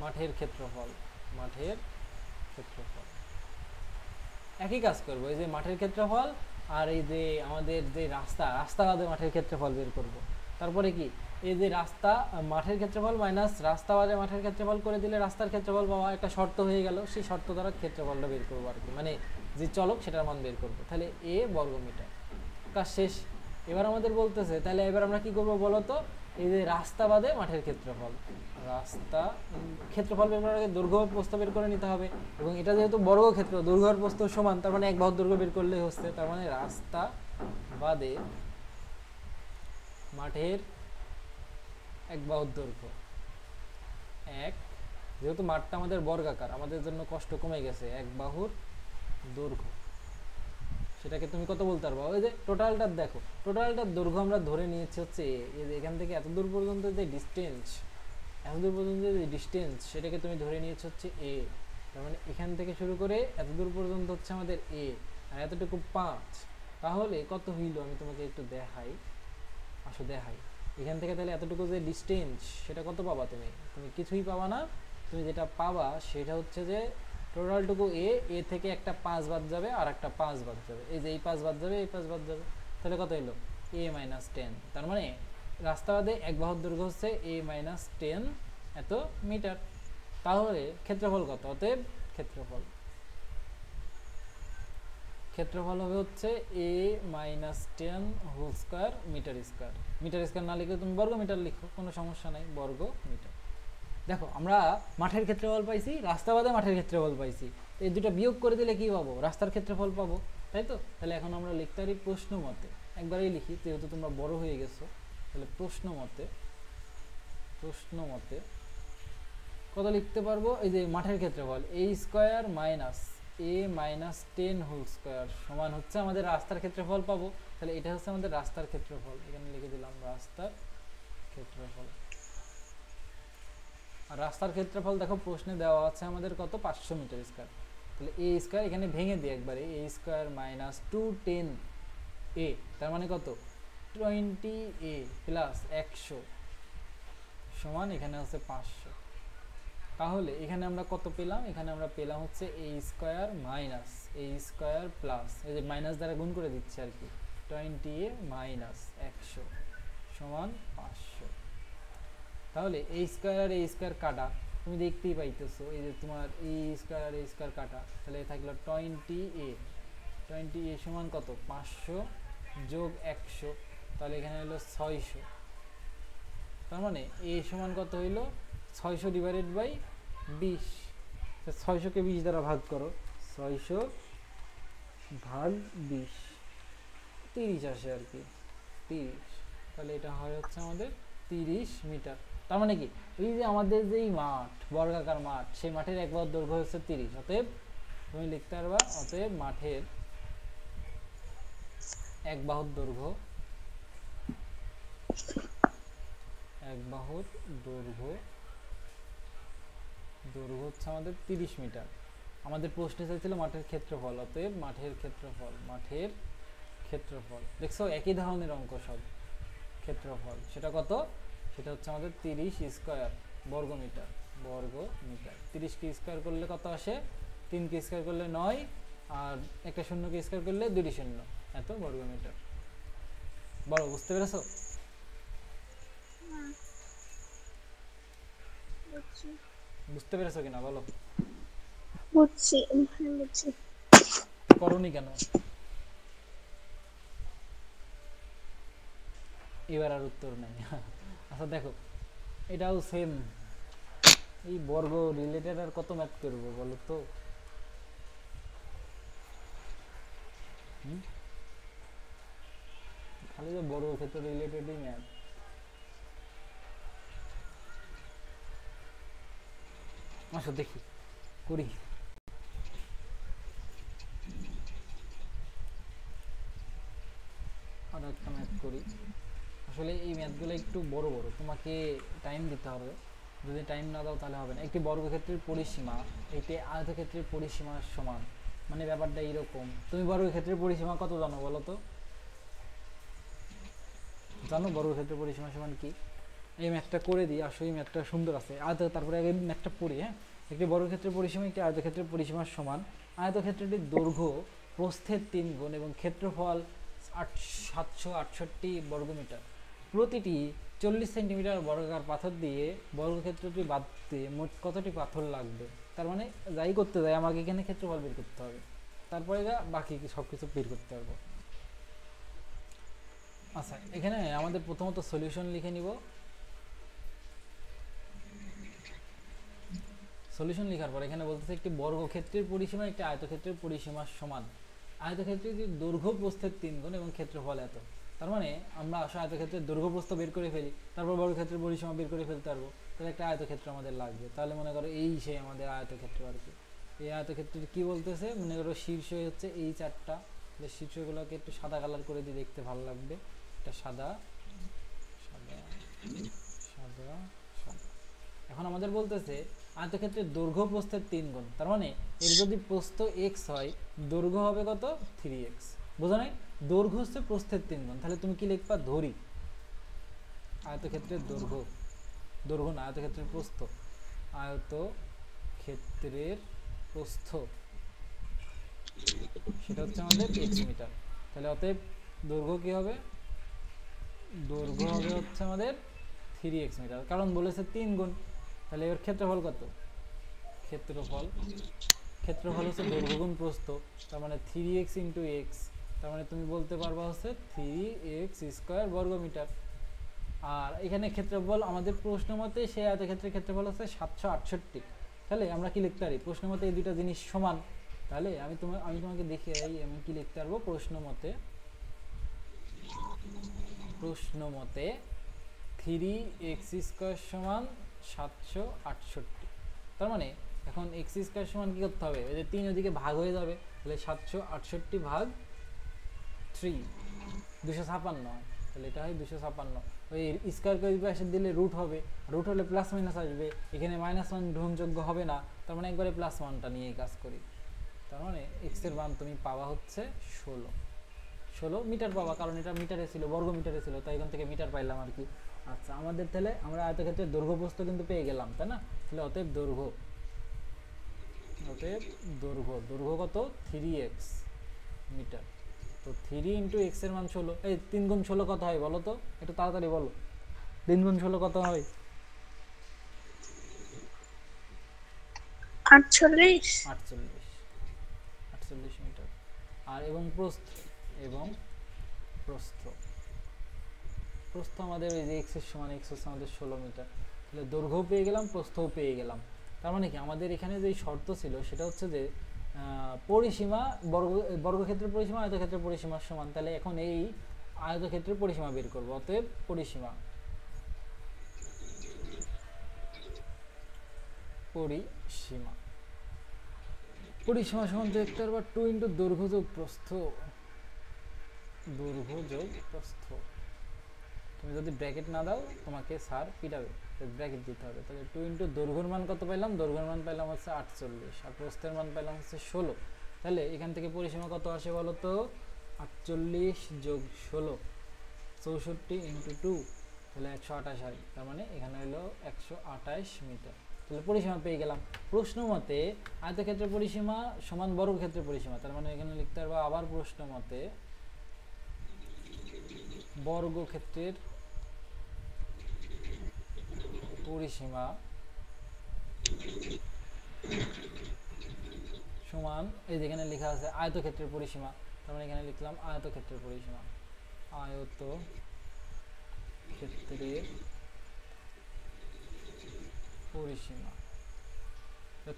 মাঠের ক্ষেত্রফল, মাঠের ক্ষেত্রফল একই কাজ করবো, এই যে মাঠের ক্ষেত্রফল আর এই যে আমাদের যে রাস্তা, রাস্তা বাদে মাঠের ক্ষেত্রফল বের করব। তারপরে কি, এই যে রাস্তা মাঠের ক্ষেত্রফল মাইনাস রাস্তা বাদে মাঠের ক্ষেত্রফল করে দিলে রাস্তার ক্ষেত্রফল পাওয়া একটা শর্ত হয়ে গেল, সেই শর্ত দ্বারা ক্ষেত্রফলটা বের করবো আর কি, মানে যে চলক সেটার মান বের করবো। তাহলে এ বর্গমিটার, কাজ শেষ। এবার আমাদের বলতেছে তাহলে এবার আমরা কি করবো বলো তো, এই যে রাস্তা বাদে মাঠের ক্ষেত্রফল, রাস্তা ক্ষেত্রফল বের করার আগে দৈর্ঘ্য প্রস্থ বের করে নিতে হবে, এবং এটা যেহেতু বর্গক্ষেত্র দৈর্ঘ্য আর প্রস্থ সমান, তার মানে এক বাহুর দৈর্ঘ্য বের করলেই হচ্ছে। তার মানে রাস্তা বাদে মাঠের এক বাহুর দৈর্ঘ্য এক, যেহেতু মাঠটা আমাদের বর্গাকার আমাদের জন্য কষ্ট কমে গেছে, এক বাহুর দৈর্ঘ্য সেটাকে তুমি কত বলতে পারবা, ওই যে টোটালটার দেখো, টোটালটার দৈর্ঘ্য আমরা ধরে নিয়েছি হচ্ছে এখান থেকে এত দূর পর্যন্ত যে ডিস্টেন্স, এত দূর পর্যন্ত যে ডিস্টেন্স সেটাকে তুমি ধরে নিয়েছো হচ্ছে এ। তার মানে এখান থেকে শুরু করে এত দূর পর্যন্ত হচ্ছে আমাদের এ, আর এতটুকু 5, তাহলে কত হইল আমি তোমাকে একটু দেখাই, আসো দেখাই। এখান থেকে তাহলে এতটুকু যে ডিস্টেন্স সেটা কত পাবা, তুমি তুমি কিছুই পাবা না, তুমি যেটা পাবা সেটা হচ্ছে যে টোটালটুকু এ থেকে একটা 5 বাদ যাবে আর একটা 5 বাদ যাবে, এই যে এই 5 বাদ যাবে, এই 5 বাদ যাবে, তাহলে কত এলো a - 10। তার মানে রাস্তা বাদে এক বাহুর দৈর্ঘ্য হচ্ছে a - 10 এত মিটার। তাহলে ক্ষেত্রফল কত, অতএব ক্ষেত্রফল, ক্ষেত্রফল হবে হচ্ছে a - 10 whole square metre square. Metre square না লিখে তুমি বর্গ মিটার লিখো, কোনো সমস্যা নাই, বর্গ মিটার। দেখো আমরা মাঠের ক্ষেত্রফল পাইছি, রাস্তা বাদে মাঠের ক্ষেত্রফল পাইছি, এই দুটো বিয়োগ করে দিলে কি পাবো, রাস্তার ক্ষেত্রফল পাবো, তাই তো। তাহলে এখন আমরা লিখতে পারি প্রশ্ন মতে, একবারেই লিখি যেহেতু তোমরা বড় হয়ে গেছো, তাহলে প্রশ্ন মতে, প্রশ্ন মতে কত লিখতে পারবো, এই যে মাঠের ক্ষেত্রফল a square minus a - 10 whole square সমান হচ্ছে আমাদের রাস্তার ক্ষেত্রফল পাবো। তাহলে এটা হচ্ছে আমাদের রাস্তার ক্ষেত্রফল, এখানে লিখে দিলাম রাস্তার ক্ষেত্রফল। আর রাস্তার ক্ষেত্রফল দেখো প্রশ্নে দেওয়া আছে আমাদের কত, 500 মিটার স্কয়ার। তাহলে এ স্কোয়ার এখানে ভেঙে দিই একবারে, এ স্কোয়ার মাইনাস 210 এ, তার মানে কত 20 এ প্লাস 100 সমান এখানে হচ্ছে 500। তাহলে এখানে আমরা কত পেলাম, এখানে আমরা পেলাম হচ্ছে এ স্কোয়ার মাইনাস এ স্কোয়ার প্লাস, এই যে মাইনাস দ্বারা গুণ করে দিচ্ছি আর কি, 20 এ মাইনাস 100 সমান 500। তাহলে এই স্কোয়ার আর এই স্কোয়ার কাটা, তুমি দেখতেই পাইতেছো এই যে তোমার এই স্কোয়ার আর এই স্কোয়ার কাটা, তাহলে থাকলো 20 এ সমান কত 500 যোগ 100, তাহলে এখানে হলো 600। তার মানে এ সমান কত হইলো 600 ডিভাইডেড বাই 20, 600কে 20 দ্বারা ভাগ করো, 600 ভাগ 20 30 আসে আর কি, 30। তাহলে এটা হয় হচ্ছে আমাদের 30 মিটার। তার মানে কি এই যে আমাদের যেই মাঠ, বর্গাকার মাঠ, সেই মাঠের এক বাহুর দৈর্ঘ্য হচ্ছে 30। অতএব তুমি লিখতে পারবা, অতএব মাঠের এক বাহুর দৈর্ঘ্য, এক বাহুর দৈর্ঘ্য হচ্ছে আমাদের 30 মিটার। আমাদের প্রশ্নে চাইছিল মাঠের ক্ষেত্রফল, অতএব মাঠের ক্ষেত্রফল দেখছো একই ধরনের অঙ্ক সব। ক্ষেত্রফল সেটা কত, সেটা হচ্ছে আমাদের 30 স্কোয়ার বর্গ মিটার। 30 কে স্কোয়ার করলে কত আসে, 3 কে স্কোয়ার করলে 9, আর একটা শূন্যকে স্কোয়ার করলে 2টি শূন্য, এত বর্গ মিটার। বলো বুঝতে পেরেছো? বুঝতে পেরেছো কিনা বলো? বুঝছি। করনি কেন? এবার আর উত্তর নেই। আচ্ছা দেখো, এটাও সেম, এই বর্গ রিলেটেড আর কত ম্যাথ করবো বলো তো? খালি যে বর্গ ক্ষেত্র রিলেটেডই ম্যাথ। আসো দেখি করি। আর একটা ম্যাথ করি। আসলে এই ম্যাথগুলো একটু বড় বড়, তোমাকে টাইম দিতে হবে, যদি টাইম না দাও তাহলে হবে না। একটি বর্গক্ষেত্রের পরিসীমা একটি আয়তক্ষেত্রের পরিসীমার সমান, মানে ব্যাপারটা এইরকম। তুমি বর্গক্ষেত্রের পরিসীমা কত জানো বলো তো? জানো বর্গক্ষেত্রের পরিসীমা সমান কি? এই ম্যাথটা করে দিই, আসলে এই ম্যাথটা সুন্দর আছে। তারপরে আগে ম্যাথটা পড়ি। হ্যাঁ, একটি বর্গক্ষেত্রের পরিসীমা একটি আয়তক্ষেত্রের পরিসীমার সমান। আয়তক্ষেত্রটির দৈর্ঘ্য প্রস্থের 3 গুণ এবং ক্ষেত্রফল 768 বর্গমিটার। প্রতিটি 40 সেন্টিমিটার বর্গাকার পাথর দিয়ে বর্গক্ষেত্রটি বাঁধতে মোট কতটি পাথর লাগবে? তার মানে যাই করতে যায় আমাকে এখানে ক্ষেত্রফল বের করতে হবে, তারপরে বাকি সব কিছু বের করতে পারবো। আচ্ছা, এখানে আমাদের প্রথমত সলিউশন লিখে নিব। সলিউশন লেখার পর এখানে বলতেছে একটি বর্গক্ষেত্রের পরিসীমা একটি আয়তক্ষেত্রের পরিসীমার সমান। আয়তক্ষেত্রের দৈর্ঘ্য প্রস্থের 3 গুণ এবং ক্ষেত্রফল এত। তার মানে আমরা আসলে আয়তক্ষেত্রের দৈর্ঘ্য প্রস্থ বের করে ফেলি, তারপর বর্গক্ষেত্রের পরিসীমা বের করে ফেলতে পারবো। তাহলে একটা আয়তক্ষেত্র আমাদের লাগবে। তাহলে মনে করো এই সেই আমাদের আয়তক্ষেত্র আর কি। এই আয়তক্ষেত্রের কি বলতেছে, মনে করো শীর্ষ হচ্ছে এই 4টা, শীর্ষগুলোকে একটু সাদা কালার করে দিয়ে দেখতে ভালো লাগবে। এটা সাদা সাদা সাদা সাদা। এখন আমাদের বলতেছে আয়তক্ষেত্রের দৈর্ঘ্য প্রস্থের 3 গুণ, তার মানে এর যদি প্রস্থ x হয় দৈর্ঘ্য হবে কত 3x। বোঝা নাই? দৈর্ঘ্য হচ্ছে প্রস্থের 3 গুণ, তাহলে তুমি কি লিখবা, ধরি আয়তক্ষেত্রের দৈর্ঘ্য না আয়তক্ষেত্রের প্রস্থ, আয়তক্ষেত্রের প্রস্থ সেটা হচ্ছে আমাদের x মিটার। তাহলে অতএব দৈর্ঘ্য কি হবে, দৈর্ঘ্য হবে হচ্ছে আমাদের 3x মিটার, কারণ বলেছে 3 গুণ। তাহলে এর ক্ষেত্রফল কত, ক্ষেত্রফল হচ্ছে দৈর্ঘ্য গুণ প্রস্থ, তার মানে 3x ইন্টু x, তার মানে তুমি বলতে পারবা হচ্ছে 3x স্কোয়ার বর্গ মিটার। আর এখানে ক্ষেত্রফল আমাদের প্রশ্ন মতে সেই আয়তক্ষেত্রের ক্ষেত্রফল হচ্ছে 768। তাহলে আমরা কি লিখতে পারি, প্রশ্ন মতে এই দুইটা জিনিস সমান। তাহলে আমি তোমাকে দেখে আমি কি লিখতে পারবো, প্রশ্ন মতে 3x স্কোয়ার সমান 768। তার মানে এখন x স্কোয়ার সমান কি করতে হবে, ওই যে 3 ওদিকে ভাগ হয়ে যাবে, তাহলে 768 ভাগ 3 256 হয়, তাহলে এটা হয় 256। ওই স্কোয়ার করে পাশে দিলে রুট হবে, রুট হলে প্লাস মাইনাস আসবে, এখানে মাইনাস ওয়ান গ্রহণযোগ্য হবে না, তার মানে একবারে প্লাস ওয়ানটা নিয়ে কাজ করি। তার মানে এক্স এর মান তুমি পাওয়া হচ্ছে 16 মিটার পাবা, কারণ এটা মিটারে ছিল, বর্গ মিটারে ছিল, তাই এখান থেকে মিটার পাইলাম আর কি। আচ্ছা, আমাদের তাহলে আমরা আয়তক্ষেত্রের দৈর্ঘ্য প্রস্থ কিন্তু পেয়ে গেলাম, তাই না? তাহলে অতএব দৈর্ঘ্য কত? 3x metre. তো 3 ইন্টু এক্স এর মান 16, এই 3 গুণ 16 কত হয় বলো তো, একটু তাড়াতাড়ি বলো। 3 গুণ 16 কত হয়? 48। 48 মিটার। আর এবং প্রস্থ আমাদের এই যে এক্স এর সমান, এক্স হচ্ছে আমাদের 16 মিটার। তাহলে দৈর্ঘ্যও পেয়ে গেলাম, প্রস্থও পেয়ে গেলাম। তার মানে কি আমাদের এখানে যে শর্ত ছিল সেটা হচ্ছে যে পরিসীমা বর্গক্ষেত্রের পরিসীমা আয়তক্ষেত্রের পরিসীমার সমান। তাহলে এখন এই আয়তক্ষেত্রের পরিসীমা বের করব। অতএব পরিসীমা সমান দেখতে পারবা 2 ইন্টু দৈর্ঘ্য যোগ প্রস্থ। তুমি যদি ব্র্যাকেট না দাও তোমাকে স্যার পিটাবে, ব্র্যাকেট দিতে হবে। তাহলে 2 ইন্টু দৈর্ঘ্যের মান কত পাইলাম? দৈর্ঘ্যের মান পাইলাম হচ্ছে 48, আর প্রস্থের মান পাইলাম হচ্ছে 16। তাহলে এখান থেকে পরিসীমা কত আসে বলো তো? 48 যোগ 16, 64 ইন্টু 2, তাহলে 128 হয়। তার মানে এখানে হলো 128 মিটার। তাহলে পরিসীমা পেয়ে গেলাম। প্রশ্ন মতে আয়তক্ষেত্রের পরিসীমা সমান বর্গক্ষেত্রের পরিসীমা। তার মানে এখানে লিখতে পারবো আবার প্রশ্ন মতে বর্গক্ষেত্রের পরিসীমা সমান, এই যেখানে লেখা আছে আয়তক্ষেত্রের পরিসীমা, তার মানে এখানে লিখলাম আয়তক্ষেত্রের পরিসীমা। আয়তক্ষেত্রের পরিসীমা।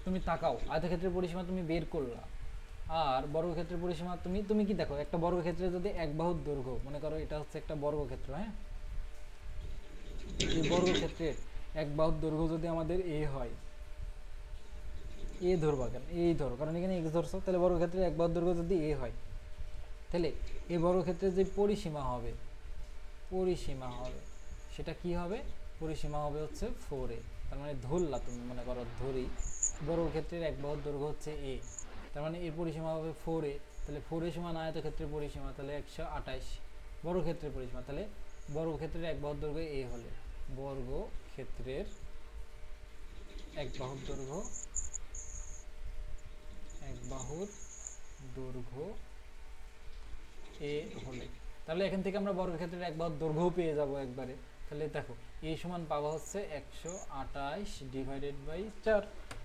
তুমি তাকাও, আয়তক্ষেত্রের পরিসীমা তুমি বের করলা, আর বর্গক্ষেত্রের পরিসীমা তুমি কি দেখো, একটা বর্গক্ষেত্রে যদি এক বাহুর দৈর্ঘ্য, মনে করো এটা হচ্ছে একটা বর্গক্ষেত্র, হ্যাঁ, এই বর্গক্ষেত্রের এক বাহুর দৈর্ঘ্য যদি আমাদের এ হয়, এ ধরবা কেন, এই ধরো, কারণ এখানে এক্স ধরছো, তাহলে বর্গক্ষেত্রের এক বাহুর দৈর্ঘ্য যদি এ হয়, তাহলে এই বর্গক্ষেত্রের যে পরিসীমা হবে সেটা কি হবে? পরিসীমা হবে হচ্ছে 4a। তার মানে ধরলা, তুমি মনে করো ধরি বর্গক্ষেত্রের এক বাহুর দৈর্ঘ্য হচ্ছে এ, তার মানে এর পরিসীমা হবে 4a। তাহলে 4a সমান আয়তক্ষেত্রের পরিসীমা, তাহলে 128 বর্গক্ষেত্রের পরিসীমা। তাহলে বর্গক্ষেত্রের এক বাহুর দৈর্ঘ্য এ হলে বর্গক্ষেত্রের এক বাহুর দৈর্ঘ্য এ হলে, তাহলে এখান থেকে আমরা বর্গক্ষেত্রের এক বাহুর দৈর্ঘ্য পেয়ে যাব একবারে। তাহলে দেখো এ সমান পাওয়া হচ্ছে 128 ডিভাইডেড বাই 4।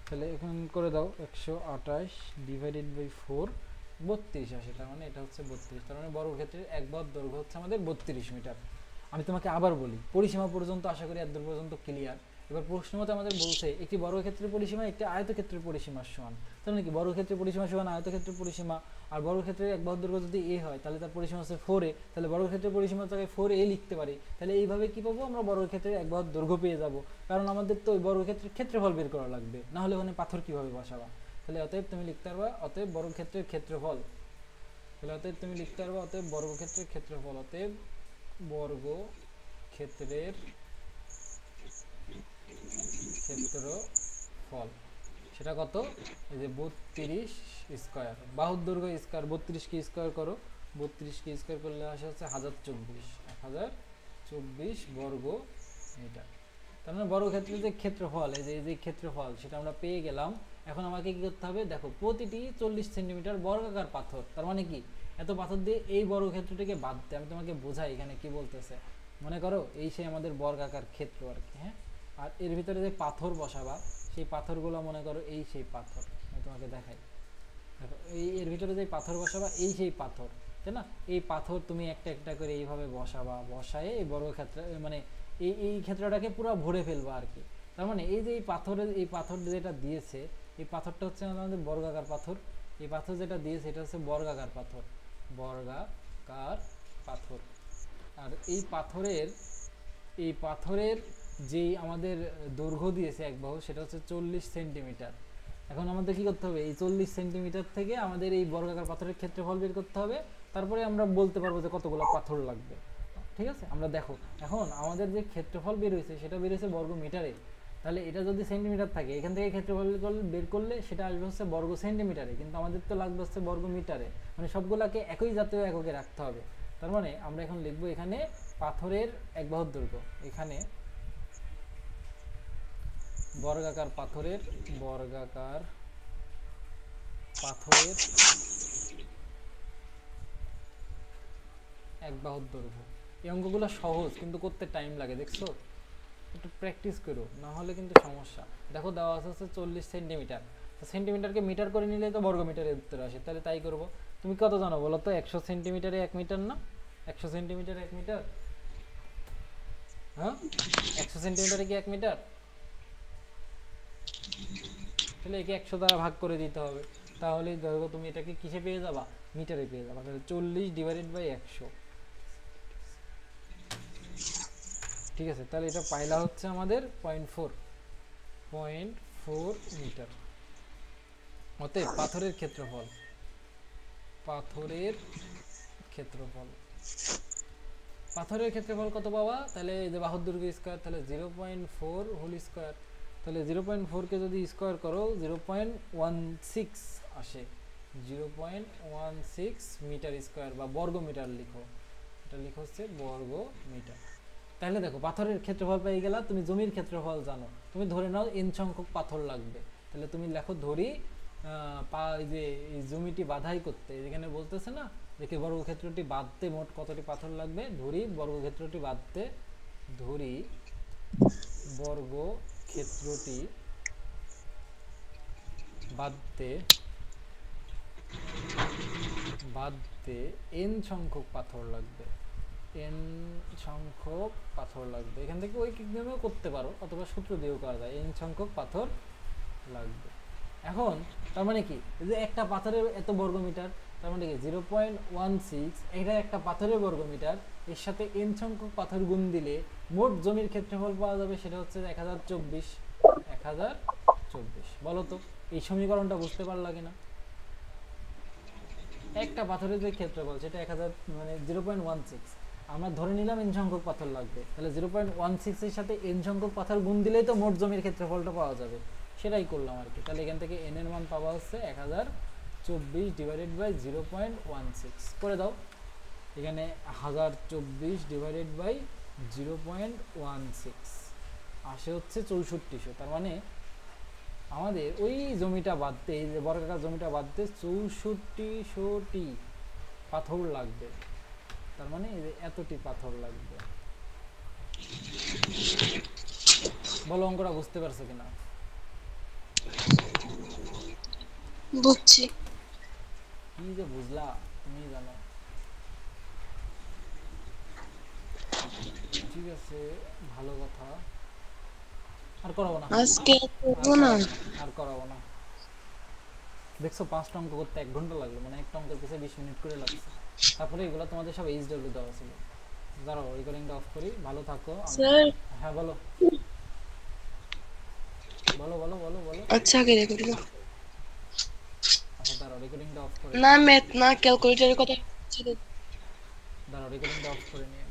তাহলে এখন করে দাও 128 ডিভাইডেড বাই 4, 32 আসে। তার মানে এটা হচ্ছে 32। তার মানে বর্গক্ষেত্রের এক বাহুর দৈর্ঘ্য হচ্ছে আমাদের 32 মিটার। আমি তোমাকে আবার বলি, পরিসীমা পর্যন্ত আশা করি এত দূর পর্যন্ত ক্লিয়ার। এবার প্রশ্ন মতে আমাদের বলছে একটি বর্গক্ষেত্রের পরিসীমা একটি আয়তক্ষেত্রের পরিসীমার সমান। তার মানে কি বর্গক্ষেত্রের পরিসীমা সমান আয়তক্ষেত্রের পরিসীমা, আর বর্গক্ষেত্রের এক বাহুর দৈর্ঘ্য যদি এ হয় তাহলে তার পরিসীমা হচ্ছে 4a। তাহলে বর্গক্ষেত্রের পরিসীমা জায়গায় 4a লিখতে পারি। তাহলে এইভাবে কি পাবো আমরা? বর্গক্ষেত্রের এক বাহুর দৈর্ঘ্য পেয়ে যাব, কারণ আমাদের তো ওই বর্গক্ষেত্রের ক্ষেত্রফল বের করা লাগবে, না হলে ওখানে পাথর কিভাবে বসাবা। তাহলে অতএব তুমি লিখতে পারবা অতএব বর্গক্ষেত্রের ক্ষেত্রফল। তাহলে অতএব তুমি লিখতে পারবা অতএব বর্গক্ষেত্রের ক্ষেত্রফল। অতএব বর্গক্ষেত্রের ক্ষেত্রফল সেটা কত? এই যে 32 স্কয়ার, বাহুর দৈর্ঘ্য স্কয়ার, 32 কে স্কয়ার করো, 32 কে স্কয়ার করলে আসে হচ্ছে 1024 বর্গ মিটার। তার মানে বর্গক্ষেত্রের যে ক্ষেত্রফল, এই যে ক্ষেত্রফল সেটা আমরা পেয়ে গেলাম। এখন আমাকে কি করতে হবে? দেখো প্রতিটি 40 সেন্টিমিটার বর্গাকার পাথর, তার মানে কি এত পাথর দিয়ে এই বর্গক্ষেত্রটিকে বাঁধতে, আমি তোমাকে বোঝাই এখানে কি বলতেছে। মনে করো এই সেই আমাদের বর্গাকার ক্ষেত্র আর কি, হ্যাঁ, আর এর ভিতরে যে পাথর বসাবা সেই পাথরগুলো মনে করো এই সেই পাথর, আমি তোমাকে দেখাই। দেখো এর ভিতরে যে পাথর বসাবা এই সেই পাথর, তাই না? এই পাথর তুমি একটা একটা করে এইভাবে বসাবা, বসায়ে এই বর্গক্ষেত্র মানে এই ক্ষেত্রটাকে পুরো ভরে ফেলবা আর কি। তার মানে এই যে এই পাথর যেটা দিয়েছে, এই পাথরটা হচ্ছে আমাদের বর্গাকার পাথর। এই পাথর যেটা দিয়েছে এটা হচ্ছে বর্গাকার পাথর, আর এই পাথরের যেই আমাদের দৈর্ঘ্য দিয়েছে এক বাহু, সেটা হচ্ছে 40 সেন্টিমিটার। এখন আমাদের কি করতে হবে? এই 40 সেন্টিমিটার থেকে আমাদের এই বর্গাকার পাথরের ক্ষেত্রফল বের করতে হবে, তারপরে আমরা বলতে পারবো যে কতগুলো পাথর লাগবে। ঠিক আছে, আমরা দেখো এখন আমাদের যে ক্ষেত্রফল বের হয়েছে সেটা বের হয়েছে বর্গ মিটারে। তাহলে এটা যদি সেন্টিমিটার থাকে, এখান থেকে ক্ষেত্রফল বের করলে সেটা আসবে হচ্ছে বর্গ সেন্টিমিটারে, কিন্তু আমাদের তো লাগবে হচ্ছে বর্গ মিটারে, মানে সবগুলাকে একই জাতীয় এককে রাখতে হবে। তার মানে আমরা এখন লিখবো এখানে পাথরের এক বাহুর দৈর্ঘ্য, এখানে বর্গাকার পাথরের এক বাহুর দৈর্ঘ্য। এই অঙ্কগুলো সহজ কিন্তু করতে টাইম লাগে, দেখছো? একটু প্র্যাকটিস করো, না হলে কিন্তু সমস্যা। দেখো দেওয়া আছে হচ্ছে 40 সেন্টিমিটার, তো সেন্টিমিটারকে মিটার করে নিলে তো বর্গ মিটারের উত্তর আসে, তাহলে তাই করব। তুমি কত জানো বলো তো? 100 সেন্টিমিটারে 1 মিটার না? 100 সেন্টিমিটারে 1 মিটার, হ্যাঁ 100 সেন্টিমিটারে কি 1 মিটার? তাহলে একে 100 দ্বারা ভাগ করে দিতে হবে, তাহলে দেখো তুমি এটাকে কিসে পেয়ে যাবা? মিটারে পেয়ে যাবা। তাহলে 40 ডিভাইডেড বাই 100, ঠিক আছে? তাহলে এটা পাইলা হচ্ছে আমাদের 0.4 মিটার। অতএব পাথরের ক্ষেত্রফল পাথরের ক্ষেত্রফল কত পাবা? তাহলে এই যে বাহুর দৈর্ঘ্য স্কয়ার, তাহলে 0.4 হোল স্কয়ার, তাহলে 0.4 কে যদি স্কয়ার করো 0.16 আসে, 0.16 মিটার স্কয়ার বা বর্গ মিটার লিখো, এটা লিখো হচ্ছে বর্গ মিটার। তাহলে দেখো পাথরের ক্ষেত্রফল পেয়ে গেলা, তুমি জমির ক্ষেত্রফল জানো, তুমি ধরে নাও n সংখ্যক পাথর লাগবে, তাহলে তুমি লেখো ধরি যে এই জমিটি বাধাই করতে, এখানে বলতেছে না দেখি বর্গক্ষেত্রটি বাঁধতে মোট কতটি পাথর লাগবে, ধরি বর্গক্ষেত্রটি বাঁধতে বাঁধতে n সংখ্যক পাথর লাগবে, এখান থেকে ওই কিভাবেও করতে পারো অথবা সূত্র দিয়েও করা যায়, n সংখ্যক পাথর লাগবে। এখন তার মানে কি, যে একটা পাথরের এত বর্গমিটার, তার মানে কি 0.16 এটা একটা পাথরের বর্গমিটার, এর সাথে n সংখ্যক পাথর গুণ দিলে মোট জমির ক্ষেত্রফল পাওয়া যাবে, সেটা হচ্ছে 1024। বলো তো এই সমীকরণটা বুঝতে পারলা কিনা? একটা পাথরের যে ক্ষেত্রফল সেটা 1000 মানে 0.16, আমরা ধরে নিলাম n সংখ্যক পাথর লাগবে, তাহলে 0.16 এর সাথে n সংখ্যক পাথর গুণ দিলেই তো মোট জমির ক্ষেত্রফলটা পাওয়া যাবে, সেটাই করলাম আর কি। তাহলে এখান থেকে n এর মান পাওয়া হচ্ছে 1024 ডিভাইডেড বাই 0.16 করে দাও, এখানে 1024 ডিভাইডেড বাই 0.16 আসে হচ্ছে 6400। তার মানে আমাদের ওই জমিটা বাঁধতে, এই যে বর্গাকার জমিটা বাঁধতে 6400টি পাথর লাগবে, তার মানে এই যে এতটি পাথর লাগবে। বলো অঙ্কটা বুঝতে পারছো কিনা? বুঝছি। কি যে বুঝলা তুমি জানো। ঠিক আছে, ভালো কথা, আর করাবো না, আজকে আর করাবো না। দেখছো 5টা অঙ্ক করতে 1 ঘন্টা লাগলো, মানে একটা অঙ্কের পিছনে 20 মিনিট করে লাগছে। তারপরে এগুলো তোমাদের সব এইচডব্লিউ দেওয়া ছিল। দাঁড়াও রেকর্ডিংটা অফ করি, ভালো থাকো। স্যার। হ্যাঁ বলো বলো বলো বলো বলো। আচ্ছা আগে রেকর্ড করো। আচ্ছা দাঁড়াও রেকর্ডিংটা অফ করে, না ম্যাথ না ক্যালকুলেটরের কথা। দাঁড়াও রেকর্ডিংটা অফ করে নিয়ে